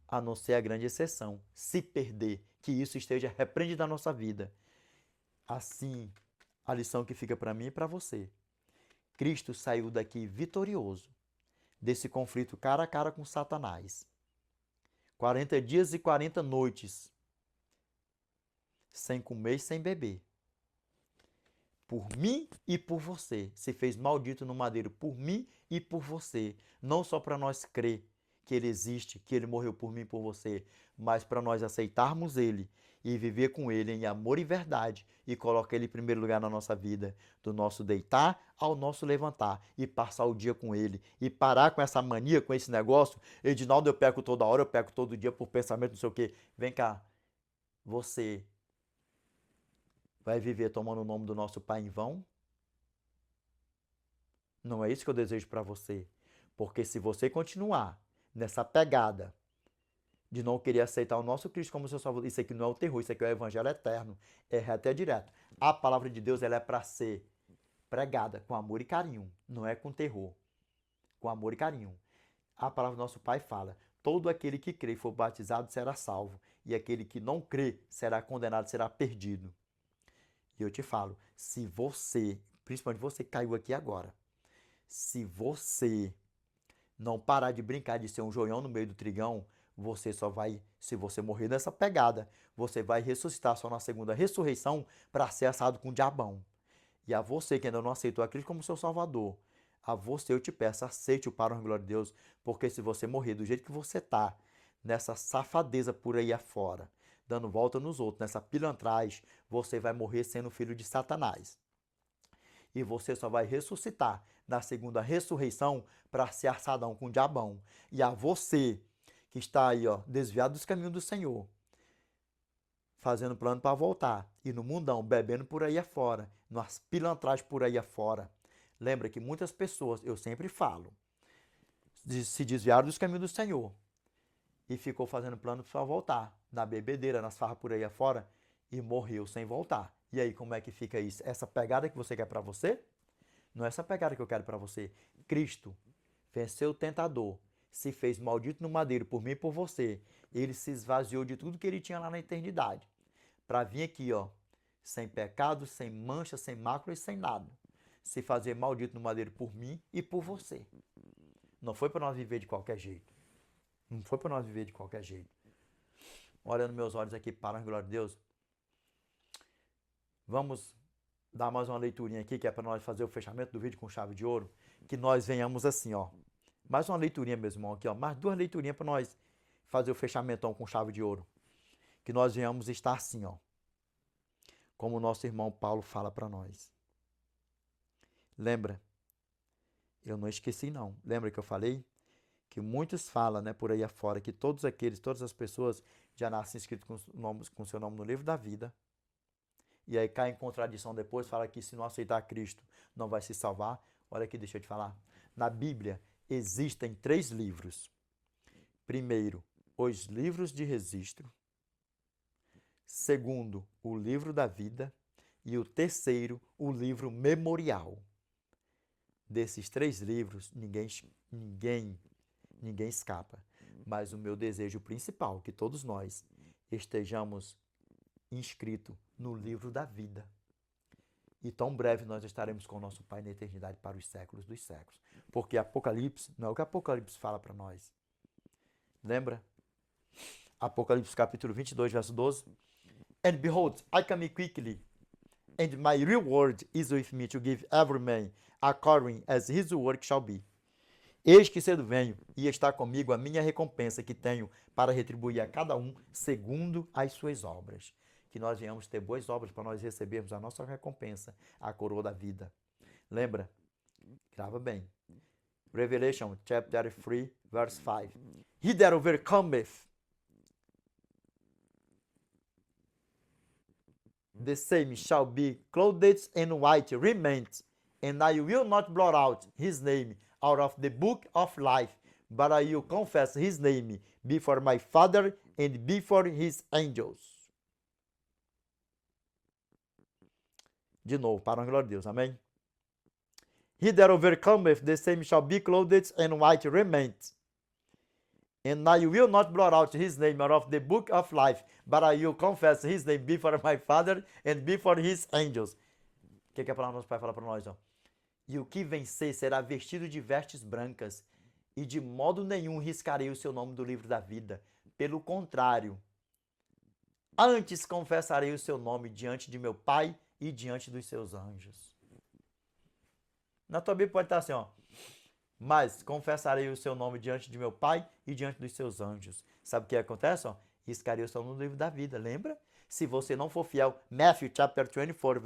A não ser a grande exceção, se perder, que isso esteja repreendido na nossa vida. Assim, a lição que fica para mim e para você. Cristo saiu daqui vitorioso desse conflito cara a cara com Satanás. 40 dias e 40 noites, sem comer e sem beber. Por mim e por você. Se fez maldito no madeiro por mim e por você. Não só para nós crer que ele existe, que ele morreu por mim e por você, mas para nós aceitarmos ele e viver com ele em amor e verdade e colocar ele em primeiro lugar na nossa vida, do nosso deitar ao nosso levantar e passar o dia com ele e parar com essa mania, com esse negócio. Edinaldo, eu peco toda hora, eu peco todo dia por pensamento, não sei o quê. Vem cá, você vai viver tomando o nome do nosso Pai em vão? Não é isso que eu desejo para você. Porque se você continuar nessa pegada de não querer aceitar o nosso Cristo como seu Salvador, isso aqui não é o terror, isso aqui é o Evangelho eterno, é reto e direto. A palavra de Deus ela é para ser pregada com amor e carinho, não é com terror, com amor e carinho. A palavra do nosso Pai fala, todo aquele que crê e for batizado será salvo, e aquele que não crê será condenado, será perdido. E eu te falo, se você, principalmente você que caiu aqui agora, se você não parar de brincar de ser um joião no meio do trigão, você só vai, se você morrer nessa pegada, você vai ressuscitar só na segunda ressurreição para ser assado com o diabão. E a você que ainda não aceitou a Cristo como seu Salvador, a você eu te peço, aceite o para a glória de Deus, porque se você morrer do jeito que você está, nessa safadeza por aí afora, dando volta nos outros, nessa pilantragem, você vai morrer sendo filho de Satanás. E você só vai ressuscitar na segunda ressurreição para ser assadão com o diabão. E a você que está aí, ó, desviado dos caminhos do Senhor, fazendo plano para voltar, e no mundão, bebendo por aí afora, nas pilantragens por aí afora. Lembra que muitas pessoas, eu sempre falo, se desviaram dos caminhos do Senhor e ficou fazendo plano para voltar, na bebedeira, nas farras por aí afora, e morreu sem voltar. E aí, como é que fica isso? Essa pegada que você quer para você? Não é essa pegada que eu quero para você. Cristo venceu o tentador, se fez maldito no madeiro por mim e por você. Ele se esvaziou de tudo que ele tinha lá na eternidade, para vir aqui, ó, sem pecado, sem mancha, sem mácula e sem nada. Se fazer maldito no madeiro por mim e por você. Não foi para nós viver de qualquer jeito. Não foi para nós viver de qualquer jeito. Olhando meus olhos aqui, para a glória de Deus. Vamos dar mais uma leiturinha aqui, que é para nós fazer o fechamento do vídeo com chave de ouro. Que nós venhamos assim, ó. Mais uma leiturinha, meu irmão, aqui, ó. Mais duas leiturinhas para nós fazer o fechamento com chave de ouro. Que nós venhamos estar assim, ó. Como o nosso irmão Paulo fala para nós. Lembra? Eu não esqueci, não. Lembra que eu falei? Que muitos falam, né, por aí afora, que todas as pessoas já nascem inscritos com seu nome no livro da vida. E aí cai em contradição depois, fala que se não aceitar Cristo não vai se salvar. Olha aqui, deixa eu te falar. Na Bíblia existem 3 livros. Primeiro, os livros de registro. Segundo, o livro da vida. E o terceiro, o livro memorial. Desses 3 livros, ninguém escapa. Mas o meu desejo principal, que todos nós estejamos inscritos no livro da vida. E tão breve nós estaremos com o nosso Pai na eternidade para os séculos dos séculos. Porque Apocalipse, não é o que Apocalipse fala para nós. Lembra? Apocalipse capítulo 22, verso 12. And behold, I come quickly, and my reward is with me to give every man according as his work shall be. Eis que cedo venho, e está comigo a minha recompensa que tenho para retribuir a cada um segundo as suas obras. Que nós venhamos ter boas obras para nós recebermos a nossa recompensa, a coroa da vida. Lembra? Grava bem. Revelation chapter 3, verse 5. He that overcometh the same shall be clothed in white raiment, and I will not blot out his name out of the book of life, but I will confess his name before my Father and before his angels. De novo, para a glória de Deus, amém? He that overcometh, the same shall be clothed in white raiment, and I will not blot out his name out of the book of life, but I will confess his name before my Father and before his angels. O que a palavra do nosso Pai fala para nós? Ó? E o que vencer será vestido de vestes brancas, e de modo nenhum riscarei o seu nome do livro da vida. Pelo contrário, antes confessarei o seu nome diante de meu Pai e diante dos seus anjos. Na tua Bíblia pode estar assim, ó. Mas confessarei o seu nome diante de meu Pai e diante dos seus anjos. Sabe o que acontece? Ó? Riscarei o seu nome no livro da vida, lembra? Se você não for fiel, Matthew chapter 24,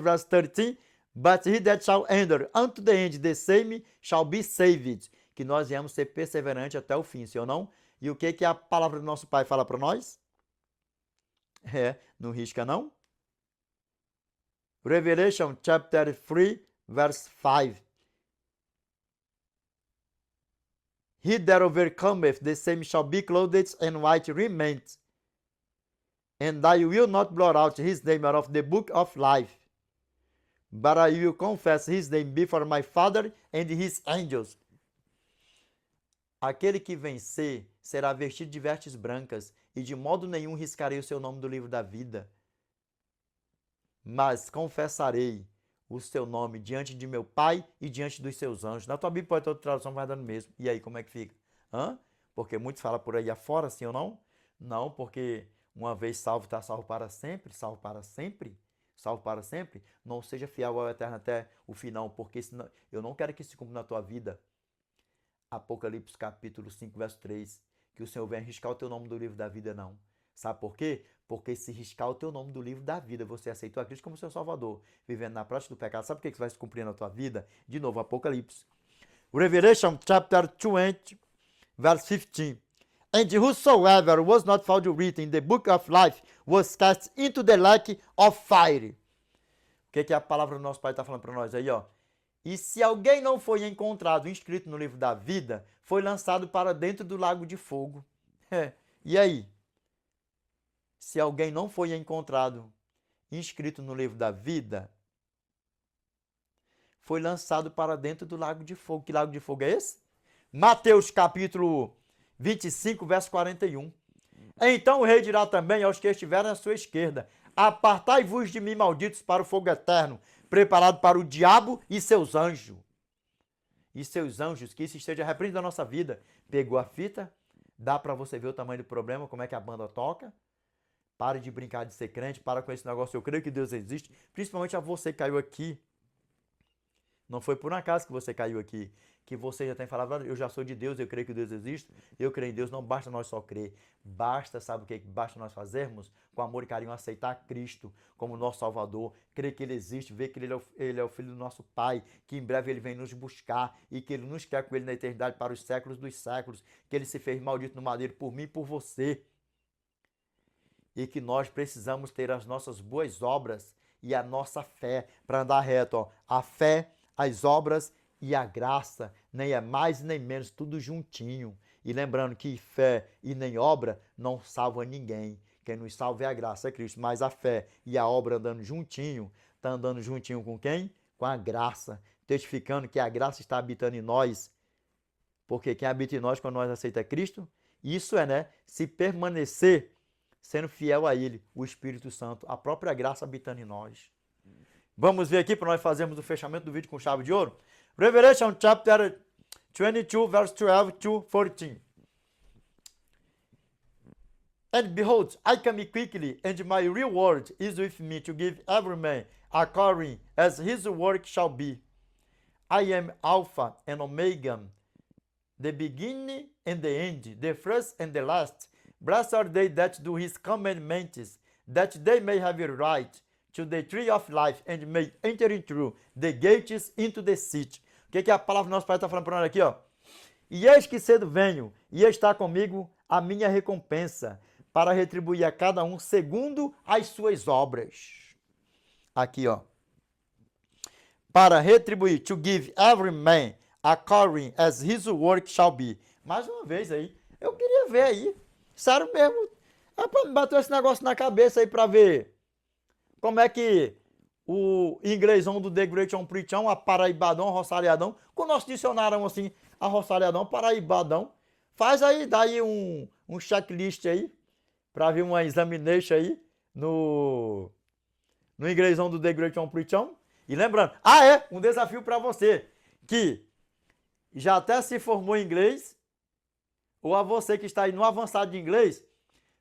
verse 13, but he that shall enter unto the end, the same shall be saved. Que nós viemos ser perseverantes até o fim, sim ou não? E o que a palavra do nosso Pai fala para nós? Não risca não? Revelation chapter 3, verse 5. He that overcometh, the same shall be clothed in white raiment, and I will not blot out his name out of the book of life, but I will confess his name before my Father and his angels. Aquele que vencer será vestido de vestes brancas, e de modo nenhum riscarei o seu nome do livro da vida. Mas confessarei o seu nome diante de meu Pai e diante dos seus anjos. Na tua Bíblia pode ter outra tradução, vai dando mesmo. E aí, como é que fica? Porque muitos falam por aí afora, sim ou não? Não, porque uma vez salvo, está salvo para sempre, salvo para sempre, salvo para sempre. Não seja fiel ao eterno até o final, porque senão, eu não quero que se cumpra na tua vida. Apocalipse capítulo 5, verso 3. Que o Senhor venha riscar o teu nome do livro da vida, não. Sabe por quê? Porque se riscar o teu nome do livro da vida, você aceitou a Cristo como seu Salvador, vivendo na prática do pecado, sabe o que isso vai se cumprir na tua vida? De novo, Apocalipse. Revelation chapter 20, verse 15. And whosoever was not found written in the book of life was cast into the lake of fire. O que a palavra do nosso Pai está falando para nós aí, ó? E se alguém não foi encontrado inscrito no livro da vida, foi lançado para dentro do lago de fogo. E aí? Se alguém não foi encontrado inscrito no livro da vida, foi lançado para dentro do lago de fogo. Que lago de fogo é esse? Mateus capítulo 25, verso 41. Então o rei dirá também aos que estiverem à sua esquerda: apartai-vos de mim, malditos, para o fogo eterno, preparado para o diabo e seus anjos. E seus anjos, que isso esteja repreendido da nossa vida. Pegou a fita? Dá para você ver o tamanho do problema, como é que a banda toca? Pare de brincar de ser crente, para com esse negócio. Eu creio que Deus existe, principalmente a você que caiu aqui. Não foi por um acaso que você caiu aqui, que você já tem falado: eu já sou de Deus, eu creio que Deus existe, eu creio em Deus. Não basta nós só crer, basta, sabe o que basta nós fazermos? Com amor e carinho, aceitar Cristo como nosso Salvador, crer que Ele existe, ver que Ele é o Filho do nosso Pai, que em breve Ele vem nos buscar e que Ele nos quer com Ele na eternidade para os séculos dos séculos, que Ele se fez maldito no madeiro por mim e por você. E que nós precisamos ter as nossas boas obras e a nossa fé para andar reto. Ó. A fé, as obras e a graça, nem é mais nem menos, tudo juntinho. E lembrando que fé e nem obra não salva ninguém. Quem nos salva é a graça, é Cristo. Mas a fé e a obra andando juntinho, está andando juntinho com quem? Com a graça. Testificando que a graça está habitando em nós. Porque quem habita em nós quando nós aceitamos Cristo, isso é, né? Se permanecer sendo fiel a Ele, o Espírito Santo, a própria graça habitando em nós. Vamos ver aqui para nós fazermos o fechamento do vídeo com chave de ouro. Revelation chapter 22, verse 12 to 14. And behold, I come quickly, and my reward is with me to give every man according as his work shall be. I am Alpha and Omega, the beginning and the end, the first and the last. Blessed are they that do his commandments, that they may have a right to the tree of life and may enter through the gates into the city. O que a palavra do nosso Pai está falando para nós aqui, ó? E eis que cedo venho, e está comigo a minha recompensa, para retribuir a cada um segundo as suas obras. Aqui, ó. Para retribuir, to give every man according as his work shall be. Mais uma vez aí, eu queria ver aí, sério mesmo, me bateu esse negócio na cabeça aí para ver como é que o inglêsão do The Great on Preachão, a paraibadão, a roçalhadão, com o nosso dicionário assim, a roçalhadão, paraibadão, faz aí, dá aí um checklist aí, para ver uma examination aí no inglesão do The Great on Preachão. E lembrando, um desafio para você que já até se formou em inglês, ou a você que está aí no avançado de inglês,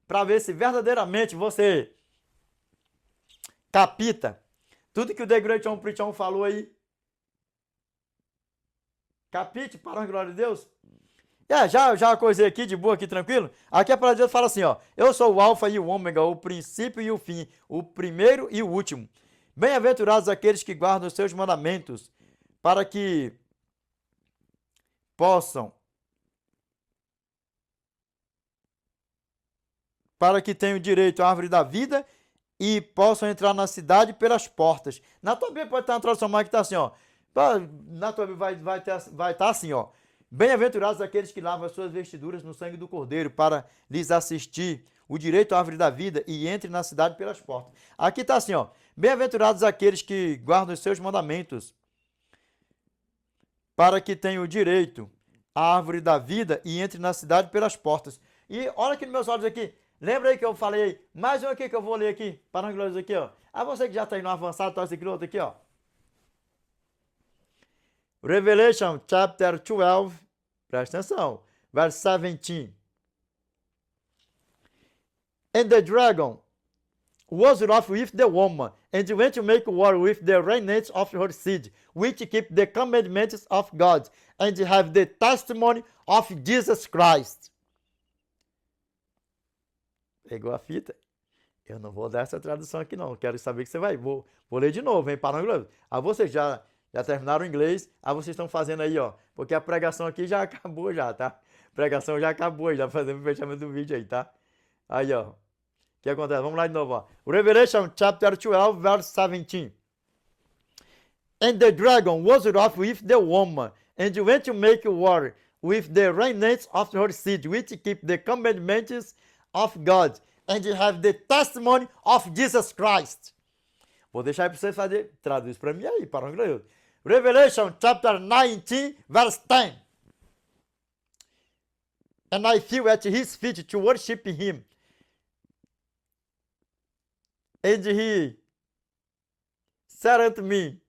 para ver se verdadeiramente você capita tudo que o The Great on Preachão falou aí. Capite, para a glória de Deus? Já coisei aqui, de boa, aqui, tranquilo? Aqui a palavra de Deus fala assim, ó. Eu sou o alfa e o ômega, o princípio e o fim, o primeiro e o último. Bem-aventurados aqueles que guardam os seus mandamentos, para que tenham direito à árvore da vida e possam entrar na cidade pelas portas. Na tua Bíblia pode estar uma tradução mais que está assim, ó. Na tua Bíblia vai estar assim, ó. Bem-aventurados aqueles que lavam as suas vestiduras no sangue do Cordeiro, para lhes assistir o direito à árvore da vida e entre na cidade pelas portas. Aqui está assim, ó. Bem-aventurados aqueles que guardam os seus mandamentos, para que tenham direito à árvore da vida e entre na cidade pelas portas. E olha aqui nos meus olhos aqui. Lembra aí que eu falei aí? Mais um aqui que eu vou ler aqui. Para a glória aqui, ó. Você que já está aí no avançado, tá esse aqui, outro aqui, ó. Revelation chapter 12, presta atenção, verse 17. And the dragon was wroth with the woman, and went to make war with the remnants of her seed, which keep the commandments of God, and have the testimony of Jesus Christ. Pegou a fita? Eu não vou dar essa tradução aqui não, quero saber que você vai. Vou ler de novo, hein, para o inglês. Vocês já terminaram o inglês, vocês estão fazendo aí, ó, porque a pregação aqui já acabou já, tá? A pregação já acabou, já fazendo o fechamento do vídeo aí, tá? Aí, ó. O que acontece? Vamos lá de novo, ó. Revelation chapter 12, verse 17. And the dragon was wroth with the woman, and went to make war with the remnants of her seed, which keep the commandments of God, and have the testimony of Jesus Christ. Vou deixar aí para você fazer, traduz para mim aí, para o inglês. Revelation chapter 19, verse 10. And I fell at his feet to worship him. And he said unto me,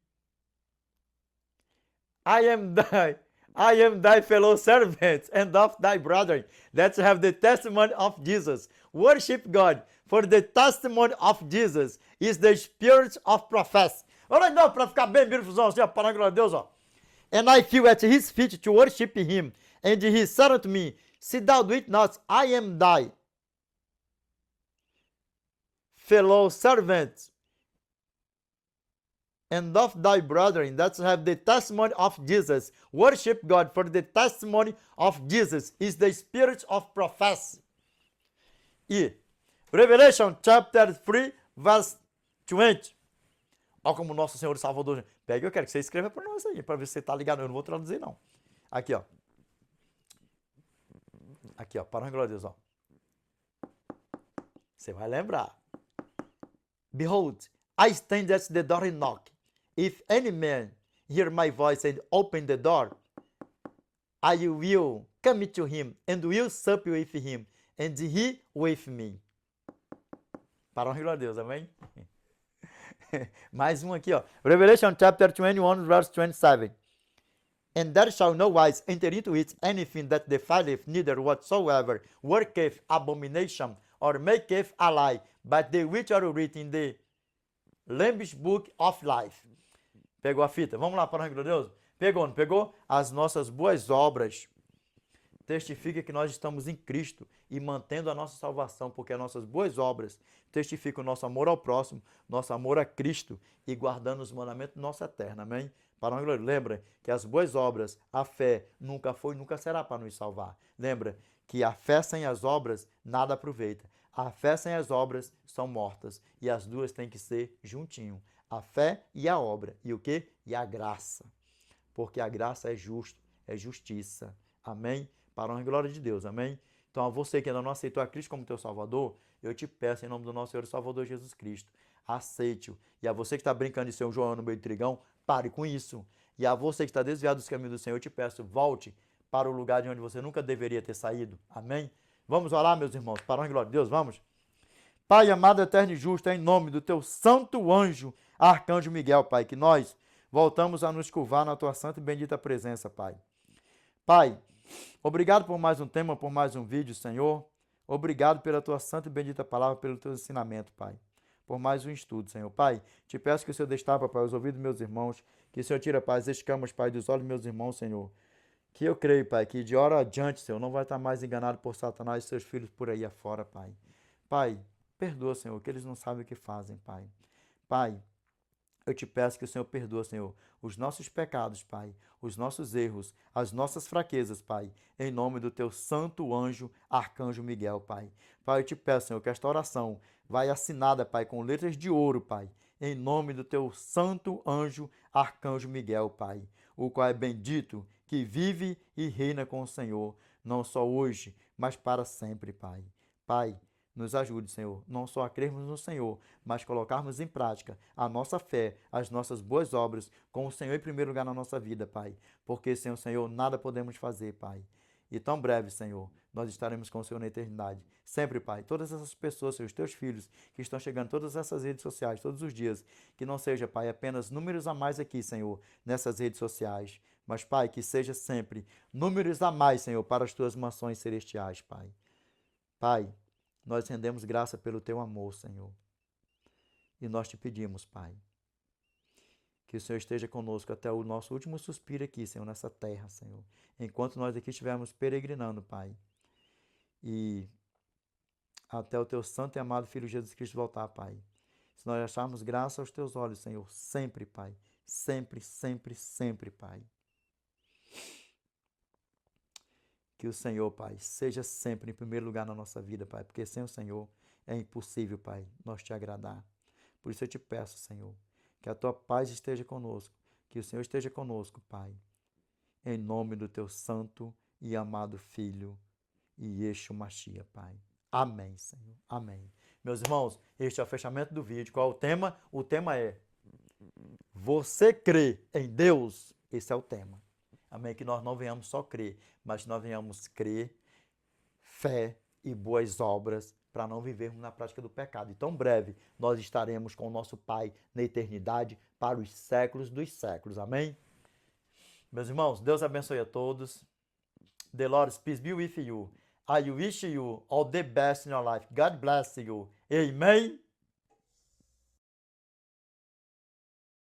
I am thy fellow servant and of thy brethren that have the testimony of Jesus. Worship God, for the testimony of Jesus is the spirit of prophecy. Olha não, para ficar bem beautiful, assim, ó, para a glória de Deus, ó. And I fell at his feet to worship him. And he said unto me, sit thou do it not, I am thy fellow servant and of thy brethren that have the testimony of Jesus. Worship God, for the testimony of Jesus is the spirit of prophecy. E Revelation chapter 3, verse 20. Olha como nosso Senhor e Salvador. Pega, eu quero que você escreva para nós aí, para ver se você está ligado. Eu não vou traduzir, não. Aqui, ó. Aqui, ó. Para a glória de Deus, ó. Você vai lembrar. Behold, I stand at the door and knock. If any man hear my voice and open the door, I will come to him and will sup with him, and he with me. Para a glória de Deus, amém? Mais um aqui, ó. Revelation chapter 21, verse 27. And there shall no wise enter into it anything that defileth, neither whatsoever worketh abomination, or maketh a lie, but the which are written in the Lamb's book of life. Pegou a fita? Vamos lá, para a glória de Deus? Pegou, não pegou? As nossas boas obras testifica que nós estamos em Cristo e mantendo a nossa salvação, porque as nossas boas obras testificam o nosso amor ao próximo, nosso amor a Cristo e guardando os mandamentos do nosso eterno, amém? Para a glória, lembra que as boas obras, a fé nunca foi e nunca será para nos salvar. Lembra que a fé sem as obras nada aproveita. A fé sem as obras são mortas. E as duas têm que ser juntinho. A fé e a obra. E o quê? E a graça. Porque a graça é justo, é justiça. Amém? Para a honra e glória de Deus. Amém? Então, a você que ainda não aceitou a Cristo como teu Salvador, eu te peço em nome do nosso Senhor e Salvador Jesus Cristo, aceite-o. E a você que está brincando de ser um João no meio do trigão, pare com isso. E a você que está desviado dos caminhos do Senhor, eu te peço, volte para o lugar de onde você nunca deveria ter saído. Amém? Vamos orar, meus irmãos, para a honra e glória de Deus, vamos? Pai amado, eterno e justo, é em nome do teu santo anjo, Arcanjo Miguel, Pai, que nós voltamos a nos curvar na tua santa e bendita presença, Pai. Pai, obrigado por mais um tema, por mais um vídeo, Senhor. Obrigado pela tua santa e bendita palavra, pelo teu ensinamento, Pai. Por mais um estudo, Senhor. Pai, te peço que o Senhor destapa, Pai, os ouvidos dos meus irmãos, que o Senhor tira, Pai, as escamas, Pai, dos olhos dos meus irmãos, Senhor. Que eu creio, Pai, que de hora adiante, Senhor, não vai estar mais enganado por Satanás e seus filhos por aí afora, Pai. Pai, perdoa, Senhor, que eles não sabem o que fazem, Pai. Pai, eu te peço que o Senhor perdoa, Senhor, os nossos pecados, Pai, os nossos erros, as nossas fraquezas, Pai, em nome do teu santo anjo, Arcanjo Miguel, Pai. Pai, eu te peço, Senhor, que esta oração vai assinada, Pai, com letras de ouro, Pai, em nome do teu santo anjo, Arcanjo Miguel, Pai, o qual é bendito, que vive e reina com o Senhor, não só hoje, mas para sempre, Pai. Pai, nos ajude, Senhor, não só a crermos no Senhor, mas colocarmos em prática a nossa fé, as nossas boas obras, com o Senhor em primeiro lugar na nossa vida, Pai. Porque sem o Senhor nada podemos fazer, Pai. E tão breve, Senhor, nós estaremos com o Senhor na eternidade. Sempre, Pai, todas essas pessoas, os teus filhos, que estão chegando em todas essas redes sociais, todos os dias, que não seja, Pai, apenas números a mais aqui, Senhor, nessas redes sociais, mas, Pai, que seja sempre números a mais, Senhor, para as tuas mansões celestiais, Pai. Pai, nós rendemos graça pelo teu amor, Senhor. E nós te pedimos, Pai, que o Senhor esteja conosco até o nosso último suspiro aqui, Senhor, nessa terra, Senhor. Enquanto nós aqui estivermos peregrinando, Pai. E até o teu santo e amado Filho Jesus Cristo voltar, Pai. Se nós acharmos graça aos teus olhos, Senhor, sempre, Pai. Sempre, sempre, sempre, Pai. Que o Senhor, Pai, seja sempre em primeiro lugar na nossa vida, Pai. Porque sem o Senhor é impossível, Pai, nós te agradar. Por isso eu te peço, Senhor, que a tua paz esteja conosco, que o Senhor esteja conosco, Pai, em nome do teu santo e amado Filho, Yeshua Mashiach, Pai. Amém, Senhor. Amém. Meus irmãos, este é o fechamento do vídeo. Qual é o tema? O tema é: você crê em Deus? Esse é o tema. Amém? Que nós não venhamos só crer, mas nós venhamos crer, fé e boas obras, para não vivermos na prática do pecado. E tão breve nós estaremos com o nosso Pai na eternidade para os séculos dos séculos. Amém? Meus irmãos, Deus abençoe a todos. The Lord's peace be with you. I wish you all the best in your life. God bless you. Amen.